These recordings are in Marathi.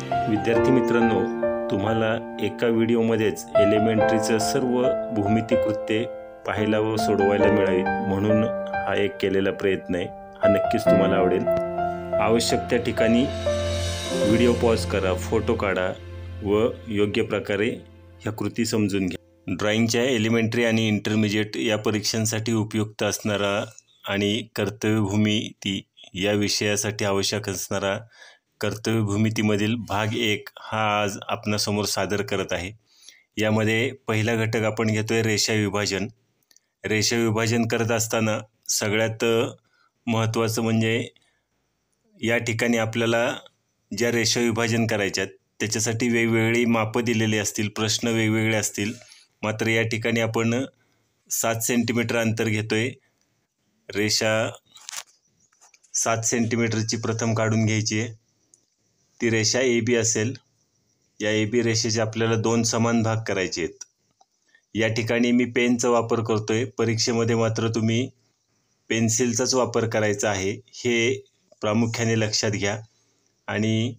विद्यार्थी मित्रांनो, तुम्हाला एका व्हिडिओमध्येच एलिमेंटरीचं सर्व भूमिती कृत्ये पाहायला व सोडवायला मिळावी म्हणून हा एक केलेला प्रयत्न आहे। हा नक्कीच तुम्हाला आवडेल। आवश्यक त्या ठिकाणी व्हिडिओ पॉज करा, फोटो काढा व योग्य प्रकारे ह्या कृती समजून घ्या। ड्रॉइंगच्या एलिमेंटरी आणि इंटरमिजिएट या परीक्षांसाठी उपयुक्त असणारा आणि कर्तव्यभूमिती या विषयासाठी आवश्यक असणारा कर्तव्यभूमितीमधील भाग 1 हा आज आपणासमोर सादर करत आहे। यामध्ये पहिला घटक आपण घेतोय रेषा विभाजन। रेषा विभाजन करत असताना सगळ्यात महत्त्वाचं म्हणजे या ठिकाणी आपल्याला ज्या रेषा विभाजन करायच्यात त्याच्यासाठी वेगवेगळी मापं दिलेली असतील, प्रश्न वेगवेगळे असतील। मात्र या ठिकाणी आपण 7 सेंटीमीटर अंतर घेतोय। रेषा 7 सेंटीमीटरची प्रथम काढून घ्यायची आहे। ती रेषा AB असेल। या AB रेषेचे आपल्याला 2 समान भाग करायचे आहेत। या ठिकाणी मी पेनचा वापर करतोय, परीक्षेमध्ये मात्र तुम्ही पेन्सिलचाच वापर करायचा आहे, हे प्रामुख्याने लक्षात घ्या। आणि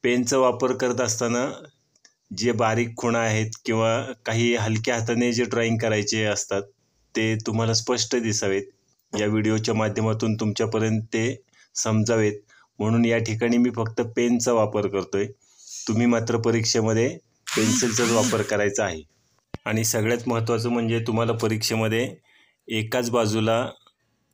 पेनचा वापर करत असताना जे बारीक खुणा आहेत किंवा काही हलक्या हाताने जे ड्रॉइंग करायचे असतात ते तुम्हाला स्पष्ट दिसावेत। या व्हिडिओच्या माध्यमातून तुमच्यापर्यंत ते समजावेत म्हणून या ठिकाणी मी फक्त पेनचा वापर करतोय। तुम्ही मात्र परीक्षेमध्ये पेन्सिलचाच वापर करायचा आहे। आणि सगळ्यात महत्त्वाचं म्हणजे तुम्हाला परीक्षेमध्ये एकाच बाजूला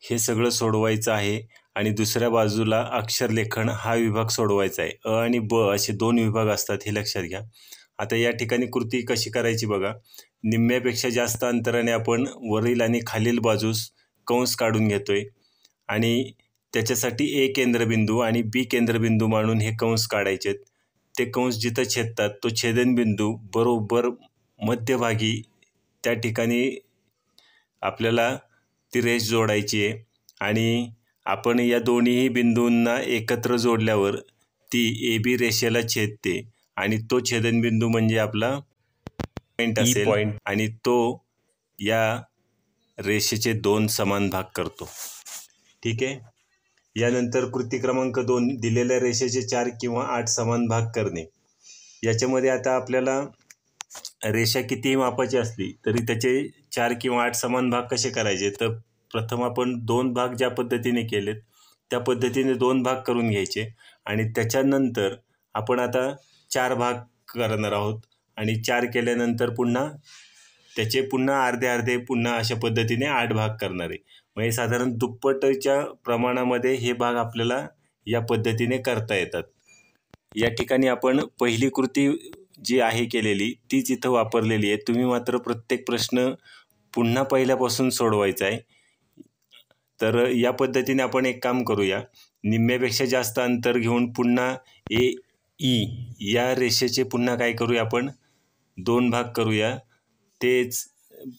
हे सगळं सोडवायचं आहे आणि दुसऱ्या बाजूला अक्षरलेखन हा विभाग सोडवायचा आहे। अ आणि ब असे 2 विभाग असतात, हे लक्षात घ्या। आता या ठिकाणी कृती कशी करायची बघा। निम्म्यापेक्षा जास्त अंतराने आपण वरील आणि खालील बाजूस कंस काढून घेतोय आणि त्याच्यासाठी A केंद्रबिंदू आणि B केंद्रबिंदू मानून हे कंस काढायचे आहेत। ते कंस जिथं छेदतात तो छेदनबिंदू बरोबर मध्यभागी त्या ठिकाणी आपल्याला ती रेष जोडायची आहे आणि आपण या दोन्ही बिंदूंना एकत्र जोडल्यावर ती AB रेषेला छेदते आणि तो छेदनबिंदू म्हणजे आपला पॉईंट असेल आणि तो या रेषेचे 2 समान भाग करतो। ठीक आहे। यानंतर कृती क्रमांक 2 दिलेल्या रेषेचे 4 किंवा 8 समान भाग करणे। याच्यामध्ये आता आपल्याला रेषा कितीही मापाची असली तरी त्याचे 4 किंवा 8 समान भाग कसे करायचे, तर प्रथम आपण 2 भाग ज्या पद्धतीने केलेत त्या पद्धतीने 2 भाग करून घ्यायचे आणि त्याच्यानंतर आपण आता 4 भाग करणार आहोत आणि 4 केल्यानंतर पुन्हा त्याचे पुन्हा अर्धे पुन्हा अशा पद्धतीने 8 भाग करणार आहे। म्हणजे साधारण दुप्पटच्या प्रमाणामध्ये हे भाग आपल्याला या पद्धतीने करता येतात। या ठिकाणी आपण पहिली कृती जी आहे केलेली तीच इथं वापरलेली आहे। तुम्ही मात्र प्रत्येक प्रश्न पुन्हा पहिल्यापासून सोडवायचा आहे। तर या पद्धतीने आपण एक काम करूया। निम्म्यापेक्षा जास्त अंतर घेऊन पुन्हा AE या रेषेचे पुन्हा काय करूया, आपण 2 भाग करूया। तेच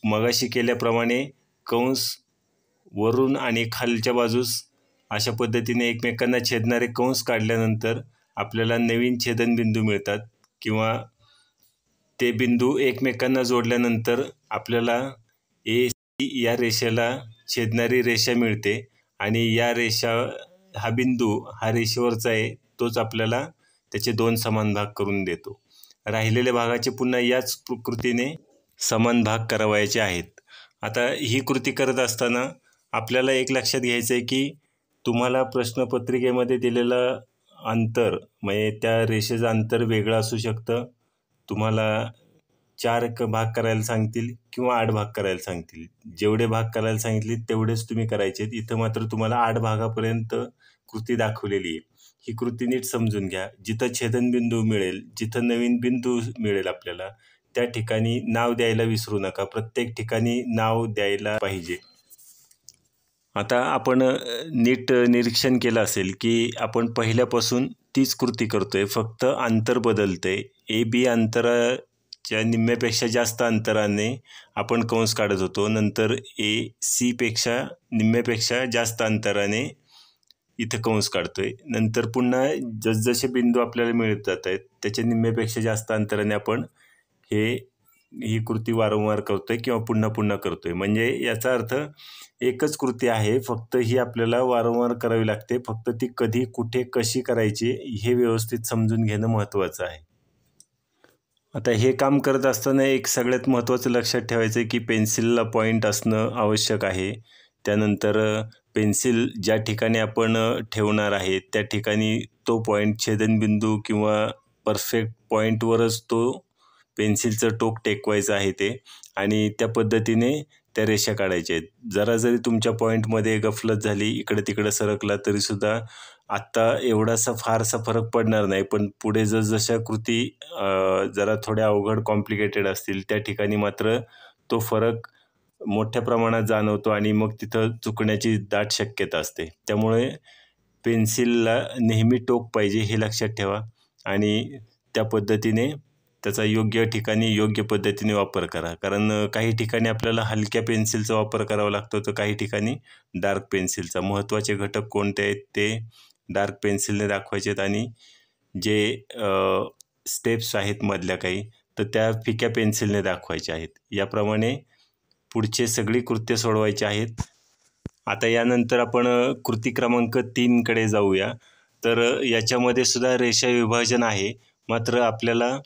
मगाशी केल्याप्रमाणे कंस वरून आणि खालच्या बाजूस अशा पद्धतीने एकमेकांना छेदणारे कंस काढल्यानंतर आपल्याला नवीन छेदनबिंदू मिळतात किंवा ते बिंदू एकमेकांना जोडल्यानंतर आपल्याला AC या रेषेला छेदणारी रेषा मिळते आणि या रेषा हा बिंदू हा रेषेवरचा आहे, तोच आपल्याला त्याचे 2 समान भाग करून देतो। राहिलेल्या भागाचे पुन्हा याच कृतीने समान भाग करावायचे आहेत। आता ही कृती करत असताना आपल्याला एक लक्षात घ्यायचं आहे की तुम्हाला प्रश्नपत्रिकेमध्ये दिलेलं अंतर म्हणजे त्या रेषेचं अंतर वेगळं असू शकतं। तुम्हाला 4 भाग करायला सांगतील किंवा 8 भाग करायला सांगतील। जेवढे भाग करायला सांगितले तेवढेच तुम्ही करायचे आहेत। इथं मात्र तुम्हाला 8 भागापर्यंत कृती दाखवलेली आहे। ही कृती नीट समजून घ्या। जिथं छेदनबिंदू मिळेल, जिथं नवीन बिंदू मिळेल आपल्याला त्या ठिकाणी नाव द्यायला विसरू नका। प्रत्येक ठिकाणी नाव द्यायला पाहिजे। आता आपण नीट निरीक्षण केलं असेल की आपण पहिल्यापासून तीच कृती करतोय, फक्त अंतर बदलतंय। AB अंतराच्या निम्म्यापेक्षा जास्त अंतराने आपण कंस काढत होतो, नंतर AC पेक्षा निम्म्यापेक्षा जास्त अंतराने इथं कंस काढतोय। नंतर पुन्हा जसजसे बिंदू आपल्याला मिळत जात आहेत त्याच्या निम्म्यापेक्षा जास्त अंतराने आपण हे ही कृती वारंवार करतोय किंवा पुन्हा पुन्हा करतोय. म्हणजे याचा अर्थ एकच कृती आहे, फक्त ही आपल्याला वारंवार करावी लागते. फक्त ती कधी, कुठे, कशी करायची हे व्यवस्थित समजून घेणं महत्त्वाचं आहे. आता हे काम करत असताना एक सगळ्यात महत्त्वाचं लक्षात ठेवायचं आहे की पेन्सिलला पॉईंट असणं आवश्यक आहे. त्यानंतर पेन्सिल ज्या ठिकाणी आपण ठेवणार आहे त्या ठिकाणी तो पॉईंट छेदनबिंदू किंवा परफेक्ट पॉईंटवरच तो पेन्सिलचं टोक टेकवायचं आहे ते, आणि त्या पद्धतीने त्या रेषा काढायच्या आहेत. जरा जरी तुमच्या पॉईंटमध्ये गफलत झाली, इकडे तिकडे सरकला तरीसुद्धा आत्ता एवढासा फारसा फरक पडणार नाही, पण पुढे जसजशा कृती जरा थोड्या अवघड कॉम्प्लिकेटेड असतील त्या ठिकाणी मात्र तो फरक मोठ्या प्रमाणात जाणवतो आणि मग तिथं चुकण्याची दाट शक्यता असते. त्यामुळे पेन्सिलला नेहमी टोक पाहिजे हे लक्षात ठेवा आणि त्या पद्धतीने त्याचा योग्य ठिकाणी योग्य पद्धतीने वापर करा. कारण काही ठिकाणी आपल्याला हलक्या पेन्सिलचा वापर करावा लागतो, तर काही ठिकाणी डार्क पेन्सिलचा. महत्त्वाचे घटक कोणते आहेत ते डार्क पेन्सिलने दाखवायचे आहेत आणि जे स्टेप्स आहेत मधल्या काही, तर त्या फिक्या पेन्सिलने दाखवायच्या आहेत. याप्रमाणे पुढचे सगळी कृत्य सोडवायची आहेत. आता यानंतर आपण कृती क्रमांक 3 कडे जाऊया. तर याच्यामध्ये सुद्धा रेषा विभाजन आहे, मात्र आपल्याला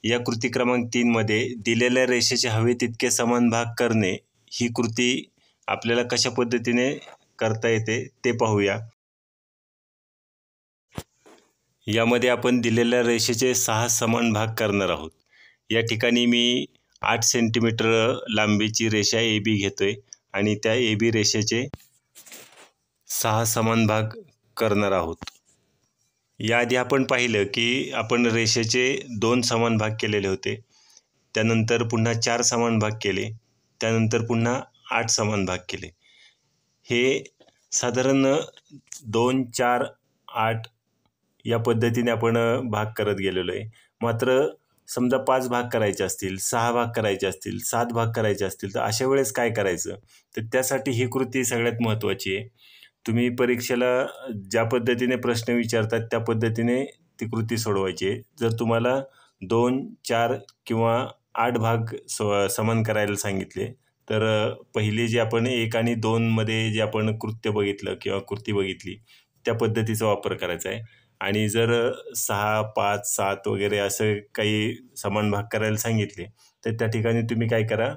या कृती क्रमांक 3 मध्ये दिलेल्या रेषेचे हवे तितके समान भाग करणे ही कृती आपल्याला कशा पद्धतीने करता येते ते पाहूया. यामध्ये आपण दिलेल्या रेषेचे 6 समान भाग करणार आहोत. या ठिकाणी मी 8 सेंटीमीटर लांबीची रेषा AB घेतोय आणि त्या AB रेषेचे 6 समान भाग करणार आहोत. याआधी आपण पाहिलं की आपण रेषेचे 2 समान भाग केलेले होते, त्यानंतर पुन्हा 4 समान भाग केले, त्यानंतर पुन्हा 8 समान भाग केले. हे साधारण 2, 4, 8 या पद्धतीने आपण भाग करत गेलेलो आहे. मात्र समजा 5 भाग करायचे असतील, 6 भाग करायचे असतील, 7 भाग करायचे असतील, तर अशा वेळेस काय करायचं? तर त्यासाठी ही कृती सगळ्यात महत्त्वाची आहे. तुम्ही परीक्षेला ज्या पद्धतीने प्रश्न विचारतात त्या पद्धतीने ती कृती सोडवायची आहे. जर तुम्हाला 2, 4 किंवा 8 भाग समान करायला सांगितले, तर पहिले जे आपण 1 आणि 2 मध्ये जे आपण कृत्य बघितलं किंवा कृती बघितली त्या पद्धतीचा वापर करायचा आहे. आणि जर 6, 5, 7 वगैरे असं काही समान भाग करायला सांगितले, तर त्या ठिकाणी तुम्ही काय करा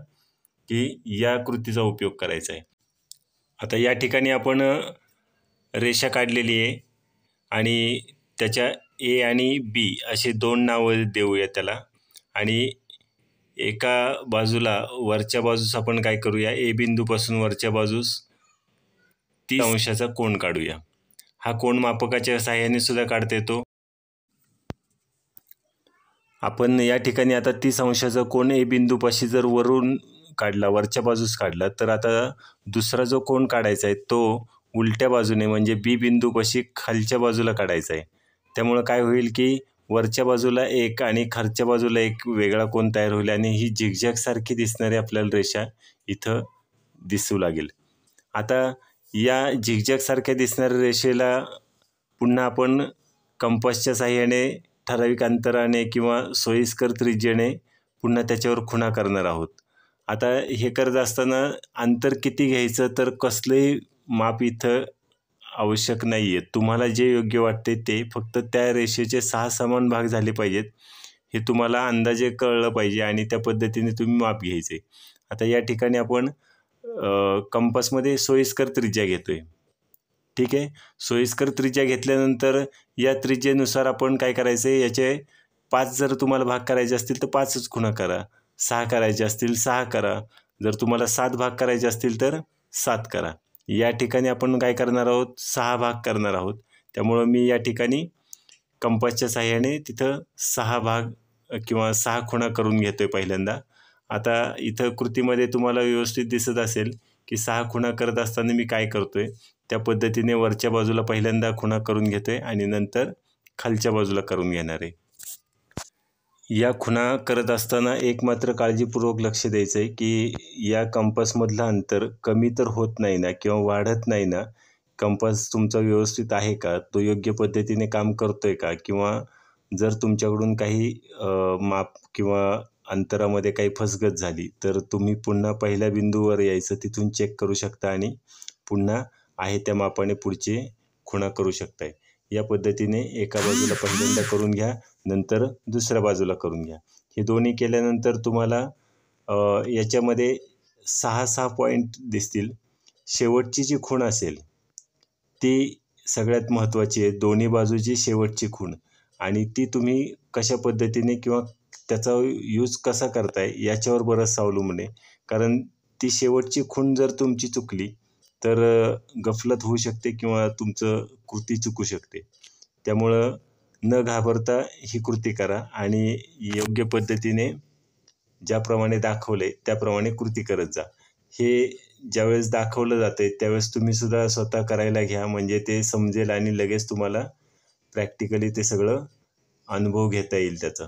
की या कृतीचा उपयोग करायचा आहे. आता या ठिकाणी आपण रेषा काढलेली आहे आणि त्याच्या A आणि B असे 2 नावं देऊया त्याला. आणि एका बाजूला वरच्या बाजूस आपण काय करूया, A बिंदूपासून वरच्या बाजूस 30 अंशाचा कोन काढूया. हा कोन मापकाच्या सहाय्याने सुद्धा काढता येतो. आपण या ठिकाणी आता 30 अंशाचा कोन A बिंदूपाशी जर वरून काढला, वरच्या बाजूस काढला, तर आता दुसरा जो कोन काढायचा आहे तो उलट्या बाजूने म्हणजे B बिंदूपाशी खालच्या बाजूला काढायचा आहे. त्यामुळं काय होईल की वरच्या बाजूला एक आणि खालच्या बाजूला एक वेगळा कोन तयार होईल आणि ही झिगझॅग सारखी दिसणारी आपल्याला रेषा इथं दिसू लागेल. आता या झिगझॅग सारख्या दिसणाऱ्या रेषेला पुन्हा आपण कंपासच्या साहाय्याने ठराविक अंतराने किंवा सोयीस्कर त्रिज्येने पुन्हा त्याच्यावर खुणा करणार आहोत. आता हे करत असताना अंतर किती घ्यायचं तर कसलंही माप इथं आवश्यक नाही आहे. तुम्हाला जे योग्य वाटते ते, फक्त त्या रेषेचे 6 समान भाग झाले पाहिजेत हे तुम्हाला अंदाजे कळलं पाहिजे आणि त्या पद्धतीने तुम्ही माप घ्यायचे. आता या ठिकाणी आपण कंपासमध्ये सोयीस्कर त्रिज्या घेतोय. ठीक आहे, सोयीस्कर त्रिज्या घेतल्यानंतर या त्रिज्येनुसार आपण काय करायचं आहे, याचे 5 जर तुम्हाला भाग करायचे असतील तर 5च खुणा करा, 6 करायचे असतील 6 करा, जर तुम्हाला 7 भाग करायचे असतील तर 7 करा. या ठिकाणी आपण काय करणार आहोत, 6 भाग करणार आहोत. त्यामुळं मी या ठिकाणी कंपासच्या साहाय्याने तिथं 6 भाग किंवा 6 खुणा करून घेतोय पहिल्यांदा. आता इथं कृतीमध्ये तुम्हाला व्यवस्थित दिसत असेल की 6 खुणा करत असताना मी काय करतोय, त्या पद्धतीने वरच्या बाजूला पहिल्यांदा खुणा करून घेतोय आणि नंतर खालच्या बाजूला करून घेणार आहे. या खुणा करत असताना एक मात्र काळजीपूर्वक लक्ष द्यायचं आहे की या कंपासमधलं अंतर कमी तर होत नाही ना किंवा वाढत नाही ना, कंपास तुमचा व्यवस्थित आहे का, तो योग्य पद्धतीने काम करतोय का, किंवा जर तुमच्याकडून काही माप किंवा अंतरामध्ये काही फसगत झाली तर तुम्ही पुन्हा पहिल्या बिंदूवर यायचं, तिथून चेक करू शकता आणि पुन्हा आहे त्या मापाने पुढचे खुणा करू शकताय. या पद्धतीने एका बाजूला पहिल्यांदा करून घ्या, नंतर दुसऱ्या बाजूला करून घ्या. हे दोन्ही केल्यानंतर तुम्हाला याच्यामध्ये 6-6 पॉईंट दिसतील. शेवटची जी खूण असेल ती सगळ्यात महत्त्वाची आहे, दोन्ही बाजूची शेवटची खूण. आणि ती तुम्ही कशा पद्धतीने किंवा त्याचा यूज कसा करताय याच्यावर बरंचसं अवलंबून आहे. कारण ती शेवटची खूण जर तुमची चुकली तर गफलत होऊ शकते किंवा तुमचं कृती चुकू शकते. त्यामुळं न घाबरता ही कृती करा आणि योग्य पद्धतीने ज्याप्रमाणे दाखवले त्याप्रमाणे कृती करत जा. हे ज्यावेळेस दाखवलं जातं त्यावेळेस तुम्ही सुद्धा स्वतः करायला घ्या, म्हणजे ते समजेल आणि लगेच तुम्हाला प्रॅक्टिकली ते सगळं अनुभव घेता येईल त्याचा.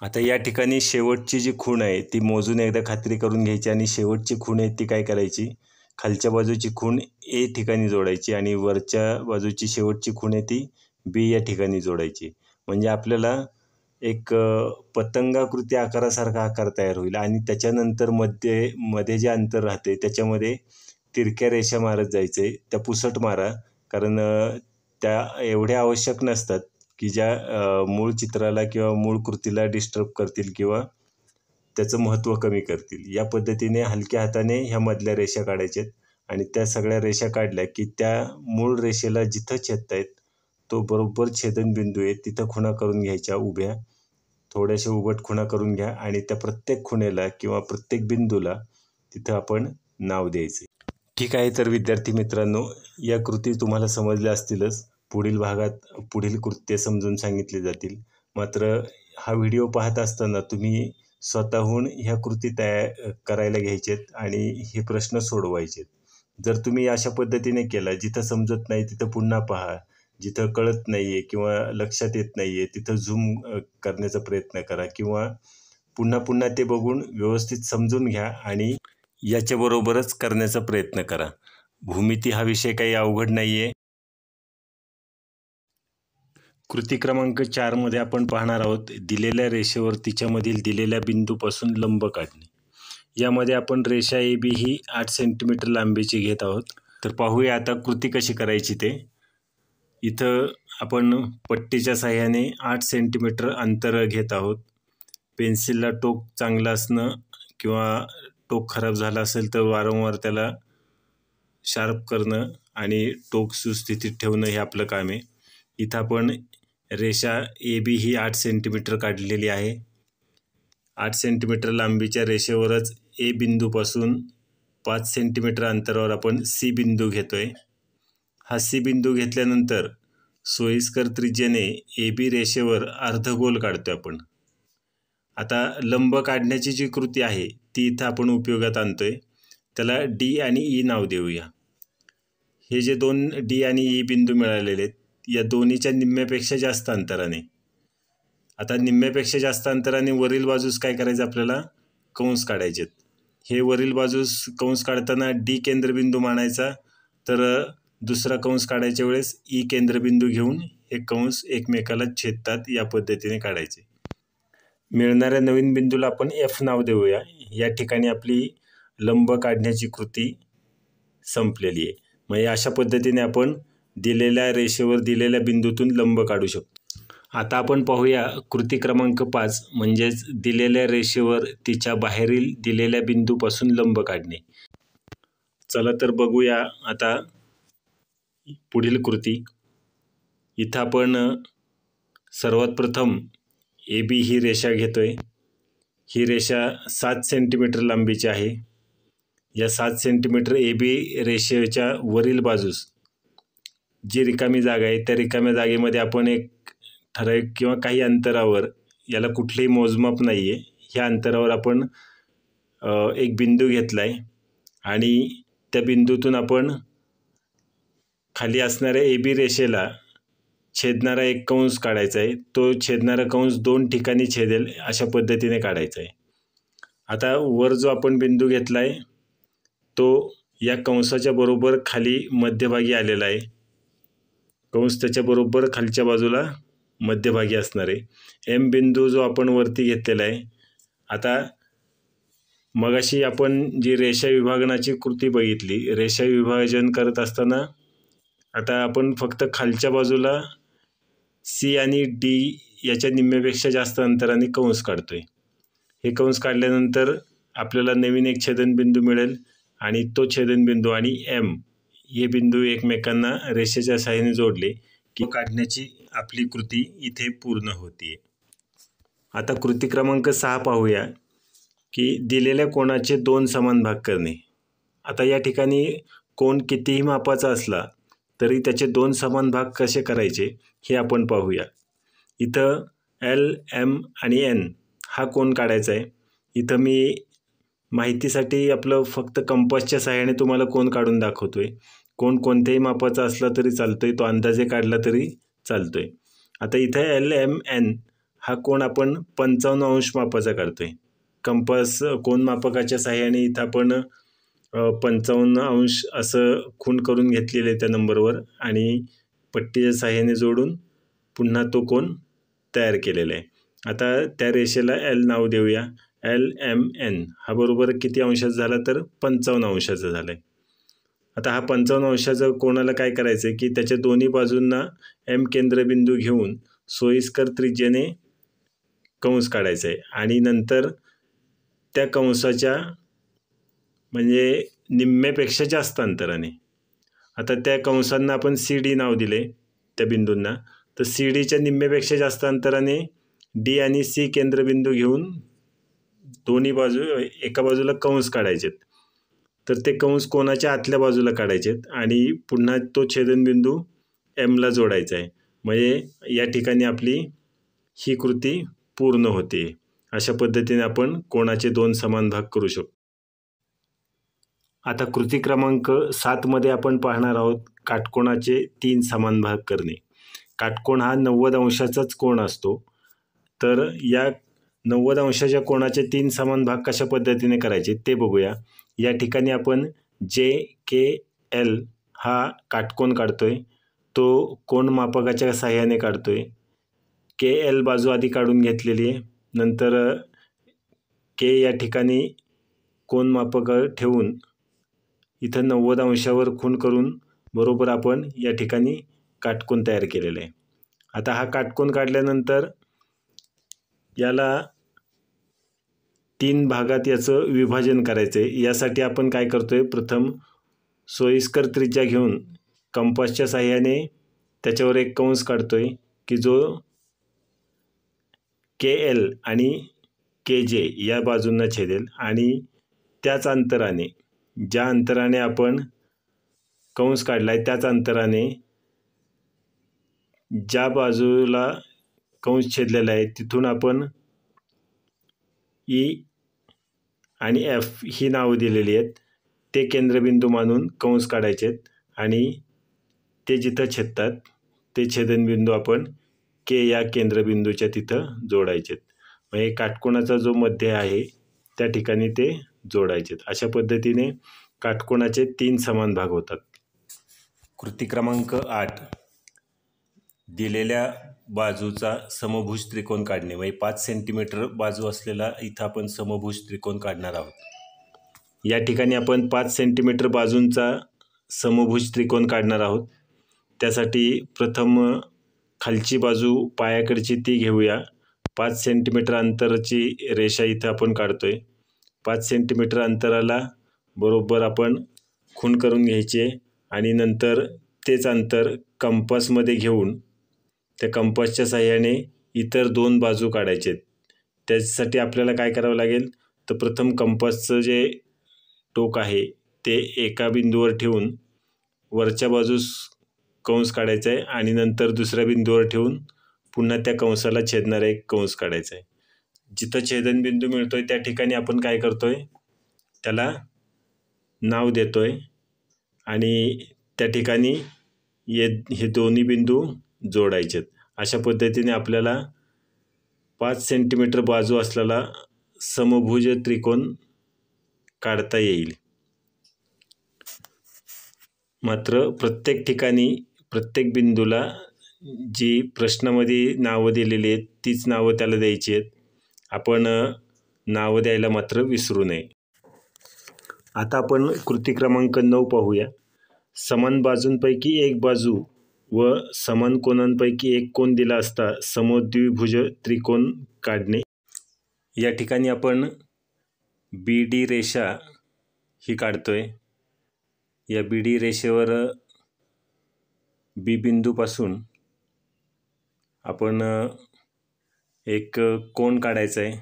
आता या ठिकाणी शेवटची जी खूण आहे ती मोजून एकदा खात्री करून घ्यायची आणि शेवटची खूण आहे ती काय करायची, खालच्या बाजूची खूण ए ठिकाणी जोडायची आणि वरच्या बाजूची शेवटची खूण आहे ती बी या ठिकाणी जोडायची. म्हणजे आपल्याला एक पतंगाकृती आकारासारखा आकार तयार होईल आणि त्याच्यानंतर मध्ये जे अंतर राहते त्याच्यामध्ये तिरक्या रेषा मारत जायचे. त्या पुसट मारा, कारण त्या एवढ्या आवश्यक नसतात की ज्या मूळ चित्राला किंवा मूळ कृतीला डिस्टर्ब करतील किंवा त्याचं महत्त्व कमी करतील. या पद्धतीने हलक्या हाताने ह्या मधल्या रेषा काढायच्या आणि त्या सगळ्या रेषा काढल्या की त्या मूळ रेषेला जिथं छेदतायत तो बरोबर छेदनबिंदू आहे, तिथं खुणा करून घ्यायच्या उभ्या. थोड्याशा उभट खुणा करून घ्या आणि त्या प्रत्येक खुणेला किंवा प्रत्येक बिंदूला तिथं आपण नाव द्यायचे. ठीक आहे, तर विद्यार्थी मित्रांनो, या कृती तुम्हाला समजल्या असतीलच. पुढील भागात पुढील कृत्ये समजून सांगितली जातील. मात्र हा व्हिडिओ पाहत असताना तुम्ही स्वतःहून ह्या कृती करायला घ्यायचेत आणि हे प्रश्न सोडवायचेत. जर तुम्ही अशा पद्धतीने केला, जिथं समजत नाही तिथं पुन्हा पहा, जिथं कळत नाही आहे किंवा लक्षात येत नाही आहे तिथं झूम करण्याचा प्रयत्न करा किंवा पुन्हा पुन्हा ते बघून व्यवस्थित समजून घ्या आणि याच्याबरोबरच करण्याचा प्रयत्न करा. भूमिती हा विषय काही अवघड नाही आहे. कृती क्रमांक 4 मध्ये आपण पाहणार आहोत दिलेल्या रेषेवर तिच्यामधील दिलेल्या बिंदूपासून लंब काढणे. यामध्ये आपण रेषा ए बी ही 8 सेंटीमीटर लांबीची घेत आहोत. तर पाहूया आता कृती कशी करायची ते. इथं आपण पट्टीच्या साहाय्याने 8 सेंटीमीटर अंतर घेत आहोत. पेन्सिलला टोक चांगलं असणं किंवा टोक खराब झालं असेल तर वारंवार त्याला शार्प करणं आणि टोक सुस्थितीत ठेवणं हे आपलं काम आहे. इथं आपण रेषा ए बी ही 8 सेंटीमीटर काढलेली आहे. 8 सेंटीमीटर लांबीच्या रेषेवरच ए बिंदूपासून 5 सेंटीमीटर अंतरावर आपण सी बिंदू घेतोय. हा सी बिंदू घेतल्यानंतर सोयीस्कर त्रिज्येने ए बी रेषेवर अर्धगोल काढतोय आपण. आता लंब काढण्याची जी कृती आहे ती इथं आपण उपयोगात आणतोय. त्याला डी आणि ई नाव देऊया. हे जे दोन डी आणि ई बिंदू मिळालेले आहेत या दोन्हीच्या निम्म्यापेक्षा जास्त अंतराने. आता निम्म्यापेक्षा जास्त अंतराने वरील बाजूस काय करायचं, आपल्याला कंस काढायचे. हे वरील बाजूस कंस काढताना डी केंद्रबिंदू मानायचा, तर दुसरा कंस काढायच्या वेळेस ई केंद्रबिंदू घेऊन हे कंस एकमेकाला छेदतात या पद्धतीने काढायचे. मिळणाऱ्या नवीन बिंदूला आपण एफ नाव देऊया. या ठिकाणी आपली लंब काढण्याची कृती संपलेली आहे. म्हणजे अशा पद्धतीने आपण दिलेल्या रेषेवर दिलेल्या बिंदूतून लंब काढू शकतो. आता आपण पाहूया कृती क्रमांक 5 म्हणजेच दिलेल्या रेषेवर तिच्या बाहेरील दिलेल्या बिंदूपासून लंब काढणे. चला तर बघूया आता पुढील कृती. इथं आपण सर्वात प्रथम ए बी ही रेषा घेतोय. ही रेषा 7 सेंटीमीटर लांबीची आहे. या 7 सेंटीमीटर ए बी रेषेच्या वरील बाजूस जी रिकामी जागा आहे त्या रिकाम्या जागेमध्ये आपण एक ठराविक किंवा काही अंतरावर, याला कुठलेही मोजमाप नाही आहे, ह्या अंतरावर आपण एक बिंदू घेतला आहे आणि त्या बिंदूतून आपण खाली असणाऱ्या ए बी रेषेला छेदणारा एक कंस काढायचा आहे. तो छेदणारा कंस 2 ठिकाणी छेदेल अशा पद्धतीने काढायचा आहे. आता वर जो आपण बिंदू घेतला आहे तो या कंसाच्या बरोबर खाली मध्यभागी आलेला आहे. कंस त्याच्या बरोबर खालच्या बाजूला मध्यभागी असणार आहे. एम बिंदू जो आपण वरती घेतलेला आहे आता मगाशी आपण जी रेषा विभाजनाची कृती बघितली, रेषा विभाजन करत असताना आता आपण फक्त खालच्या बाजूला सी आणि डी याच्या निम्म्यापेक्षा जास्त अंतराने कंस काढतोय. हे कंस काढल्यानंतर आपल्याला नवीन एक छेदनबिंदू मिळेल आणि तो छेदनबिंदू आणि एम हे बिंदू एकमेकांना रेषेच्या सहाय्याने जोडले की काढण्याची आपली कृती इथे पूर्ण होते. आता कृती क्रमांक 6 पाहूया की दिलेल्या कोणाचे 2 समान भाग करणे. आता या ठिकाणी कोण कितीही मापाचा असला तरी त्याचे 2 समान भाग कसे करायचे हे आपण पाहूया. इथं एल, एम आणि एन हा कोण काढायचा आहे. इथं मी माहितीसाठी आपलं फक्त कंपासच्या सहाय्याने तुम्हाला कोण काढून दाखवतोय. कोण कोणत्याही मापाचा असला तरी चालतोय, तो अंदाजे काढला तरी चालतोय. आता इथं एल, एम, एन हा कोण आपण 55 अंश मापाचा काढतोय. कंपास कोण मापकाच्या सहाय्याने इथं आपण 55 अंश असं खूण करून घेतलेलं आहे त्या नंबरवर आणि पट्टीच्या सहाय्याने जोडून पुन्हा तो कोण तयार केलेला आहे. आता त्या रेषेला एल नाव देऊया. एल, एम, एन हा बरोबर किती अंशाचा झाला तर 55 अंशाचा झाला आहे. आता हा 55 अंशाचा कोणाला काय करायचं आहे की त्याच्या दोन्ही बाजूंना एम केंद्रबिंदू घेऊन सोयीस्कर त्रिज्येने कंस काढायचा आहे आणि नंतर त्या कंसाच्या म्हणजे निम्म्यापेक्षा जास्त अंतराने. आता त्या कंसांना आपण सी डी नाव दिले त्या बिंदूंना, तर सी डीच्या निम्म्यापेक्षा जास्त अंतराने डी आणि सी केंद्रबिंदू घेऊन दोन्ही बाजू एका बाजूला कंस काढायचेत. तर ते कंस कोणाच्या आतल्या बाजूला काढायचेत आणि पुन्हा तो छेदनबिंदू एमला जोडायचा आहे. म्हणजे या ठिकाणी आपली ही कृती पूर्ण होते. अशा पद्धतीने आपण कोणाचे 2 समान भाग करू शकतो. आता कृती क्रमांक 7 मध्ये आपण पाहणार आहोत काटकोणाचे 3 समान भाग करणे. काटकोण हा 90 अंशाचाच कोण असतो. तर या 90 अंशाच्या कोणाचे 3 समान भाग कशा पद्धतीने करायचे ते बघूया. या ठिकाणी आपण जे, के, एल हा काटकोन काढतोय. तो कोण मापकाच्या सहाय्याने काढतोय. के एल बाजू आधी काढून घेतलेली आहे. नंतर के या ठिकाणी कोण मापक ठेवून इथं 90 अंशावर खूण करून बरोबर आपण या ठिकाणी काटकोन तयार केलेला आहे. आता हा काटकोन काढल्यानंतर याला 3 भागात याचं विभाजन करायचं आहे. यासाठी आपण काय करतोय, प्रथम सोयीस्कर त्रिज्या घेऊन कंपासच्या सहाय्याने त्याच्यावर एक कंस काढतोय की जो के एल आणि के जे या बाजूंना छेदेल आणि त्याच अंतराने ज्या अंतराने आपण कंस काढला आहे त्याच अंतराने ज्या बाजूला कंस छेदलेला आहे तिथून आपण ई आणि एफ ही नावं दिलेली आहेत. ते केंद्रबिंदू मानून कंस काढायचे आहेत आणि ते जिथं छेदतात ते छेदनबिंदू आपण के या केंद्रबिंदूच्या तिथं जोडायचे आहेत. म्हणजे काटकोणाचा जो मध्य आहे त्या ठिकाणी ते जोडायचे आहेत. अशा पद्धतीने काटकोणाचे 3 समान भाग होतात. कृती क्रमांक 8 दिलेल्या बाजूचा समभुज त्रिकोण काढणे. म्हणजे 5 सेंटीमीटर बाजू असलेला इथं आपण समभुज त्रिकोण काढणार आहोत. या ठिकाणी आपण 5 सेंटीमीटर बाजूंचा समभुज त्रिकोण काढणार आहोत. त्यासाठी प्रथम खालची बाजू पायाकडची ती घेऊया. 5 सेंटीमीटर अंतराची रेषा इथं आपण काढतोय. 5 सेंटीमीटर अंतराला बरोबर आपण खूण करून घ्यायचे आणि नंतर तेच अंतर कंपासमध्ये घेऊन त्या कंपासच्या सहाय्याने इतर 2 बाजू काढायचे आहेत. त्यासाठी आपल्याला काय करावं लागेल, तर प्रथम कंपासचं जे टोक आहे ते एका बिंदूवर ठेवून वरच्या बाजूस कंस काढायचा आहे आणि नंतर दुसऱ्या बिंदूवर ठेवून पुन्हा त्या कंसाला छेदणारा एक कंस काढायचा आहे. जिथं छेदनबिंदू मिळतोय त्या ठिकाणी आपण काय करतोय, त्याला नाव देतोय आणि त्या ठिकाणी हे दोन्ही बिंदू जोडायचे. अशा पद्धतीने आपल्याला 5 सेंटीमीटर बाजू असलेला समभुज त्रिकोण काढता येईल. मात्र प्रत्येक ठिकाणी प्रत्येक बिंदूला जी प्रश्नामध्ये नावं दिलेली आहेत तीच नावं त्याला द्यायची आहेत. आपण नावं द्यायला मात्र विसरू नये. आता आपण कृती क्रमांक 9 पाहूया. समान बाजूंपैकी एक बाजू व समान कोनांपैकी एक कोन दिला असता समद्विभुज त्रिकोण काढणे. या ठिकाणी आपण BD रेषा ही काढतोय. या BD रेषेवर B बिंदूपासून आपण एक कोन काढायचा आहे.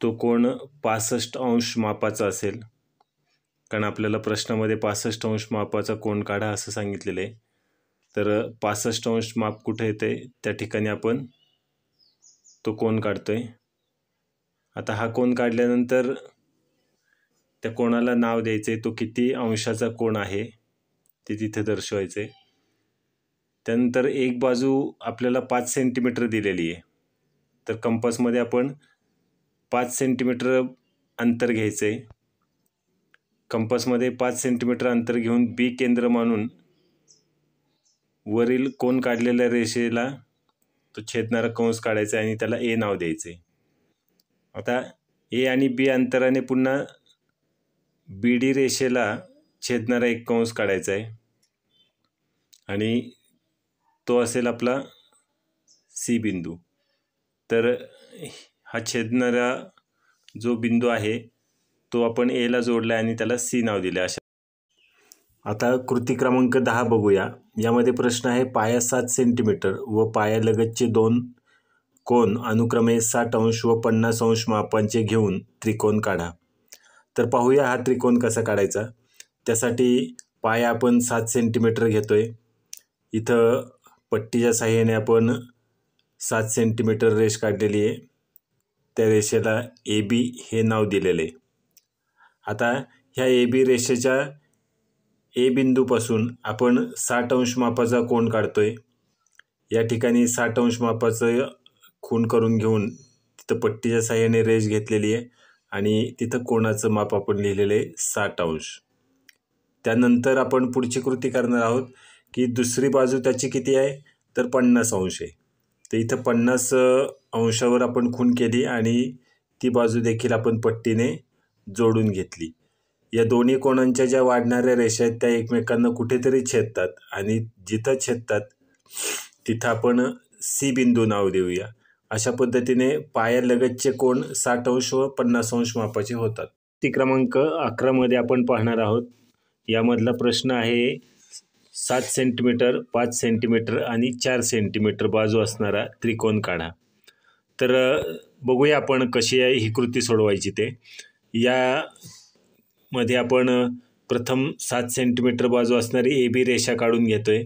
तो कोन 65 अंश मापाचा असेल, कारण आपल्याला प्रश्नामध्ये 65 अंश मापाचा कोन काढा असं सांगितलेलं आहे. तर 65 अंश माप कुठे येते त्या ठिकाणी आपण तो कोन काढतोय. आता हा कोन काढल्यानंतर त्या कोणाला नाव द्यायचे, तो किती अंशाचा कोन आहे ते तिथे दर्शवायचे. त्यानंतर एक बाजू आपल्याला 5 सेंटीमीटर दिलेली आहे. तर कंपासमध्ये आपण 5 सेंटीमीटर अंतर घ्यायचं आहे. कंपासमध्ये 5 सेंटीमीटर अंतर घेऊन B केंद्र मानून वरील कोन काढलेल्या रेषेला तो छेदणारा कंस काढायचा आणि त्याला A नाव द्यायचे. आता A आणि B अंतराने पुन्हा BD रेषेला छेदणारा एक कंस काढायचा आहे आणि तो असेल आपला C बिंदू. तर हा छेदणारा जो बिंदू आहे तो आपण A ला जोडला आणि त्याला C नाव दिले. अशा आता कृती क्रमांक 10 बघूया. यामध्ये प्रश्न आहे, पाया 7 सेंटीमीटर व पायालगतचे दोन कोन अनुक्रमे 60 अंश व 50 अंश मापांचे घेऊन त्रिकोण काढा. तर पाहूया हा त्रिकोण कसा काढायचा. त्यासाठी पाया आपण 7 सेंटीमीटर घेतोय. इथं पट्टीच्या साहाय्याने आपण 7 सेंटीमीटर रेष काढलेली आहे. त्या रेषेला AB हे नाव दिलेले आहे. आता ह्या AB रेषेच्या A बिंदूपासून आपण 60 अंश मापाचा कोन काढतोय. या ठिकाणी 60 अंश मापाचं खूण करून घेऊन तिथं पट्टीच्या साहाय्याने रेष घेतलेली आहे आणि तिथं कोणाचं माप आपण लिहिलेलं आहे 60 अंश. त्यानंतर आपण पुढची कृती करणार आहोत की दुसरी बाजू त्याची किती आहे तर 50 अंश आहे. तर इथं 50 अंशावर आपण खूण केली आणि ती बाजू देखील आपण पट्टीने जोडून घेतली. या दोन्ही कोणांच्या ज्या वाढणाऱ्या रेषा आहेत त्या एकमेकांना कुठेतरी छेदतात आणि जिथं छेदतात तिथं आपण C बिंदू नाव देऊया. अशा पद्धतीने पायालगतचे कोन 60 अंश व 50 अंश मापाचे होतात. कृती क्रमांक 11 मध्ये आपण पाहणार आहोत. यामधला प्रश्न आहे 7 सेंटीमीटर, 5 सेंटीमीटर आणि 4 सेंटीमीटर बाजू असणारा त्रिकोण काढा. तर बघूया आपण कशी आहे ही कृती सोडवायची ते. यामध्ये आपण प्रथम 7 सेंटीमीटर बाजू असणारी AB रेषा काढून घेतोय.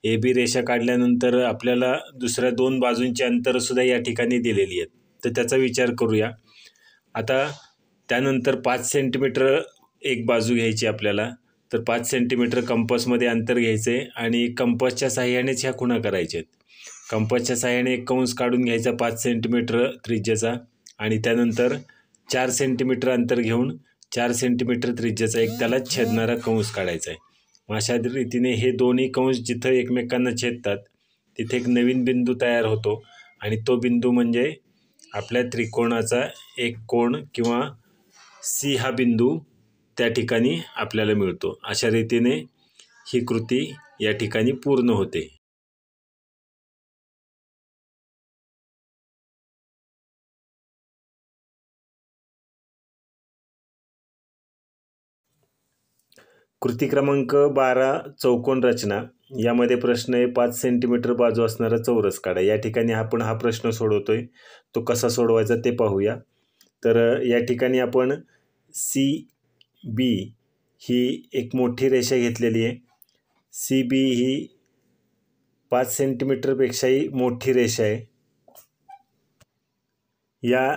AB रेषा काढल्यानंतर आपल्याला दुसऱ्या दोन बाजूंची अंतरसुद्धा या ठिकाणी दिलेली आहेत. तर त्याचा विचार करूया. आता त्यानंतर 5 सेंटीमीटर एक बाजू घ्यायची आपल्याला. तर 5 सेंटीमीटर कंपासमध्ये अंतर घ्यायचे आणि कंपासच्या साहाय्यानेच ह्या खुणा करायच्या आहेत. कंपासच्या साहाय्याने एक कंस काढून घ्यायचा 5 सेंटीमीटर त्रिज्याचा आणि त्यानंतर 4 सेंटीमीटर अंतर घेऊन 4 सेंटीमीटर त्रिज्याचा एक त्याला छेदणारा कंस काढायचा आहे. अशा रीतीने हे दोन्ही कंस जिथं एकमेकांना छेदतात तिथे एक नवीन बिंदू तयार होतो आणि तो बिंदू म्हणजे आपल्या त्रिकोणाचा एक कोन किंवा C हा बिंदू त्या ठिकाणी आपल्याला मिळतो. अशा रीतीने ही कृती या ठिकाणी पूर्ण होते. कृती क्रमांक 12 चौकोन रचना. यामध्ये प्रश्न आहे 5 सेंटीमीटर बाजू असणारा चौरस काढा. या ठिकाणी आपण हा प्रश्न सोडवतोय. तो कसा सोडवायचा ते पाहूया. तर या ठिकाणी आपण CB ही एक मोठी रेषा घेतलेली आहे. CB ही 5 सेंटीमीटरपेक्षाही मोठी रेषा आहे. या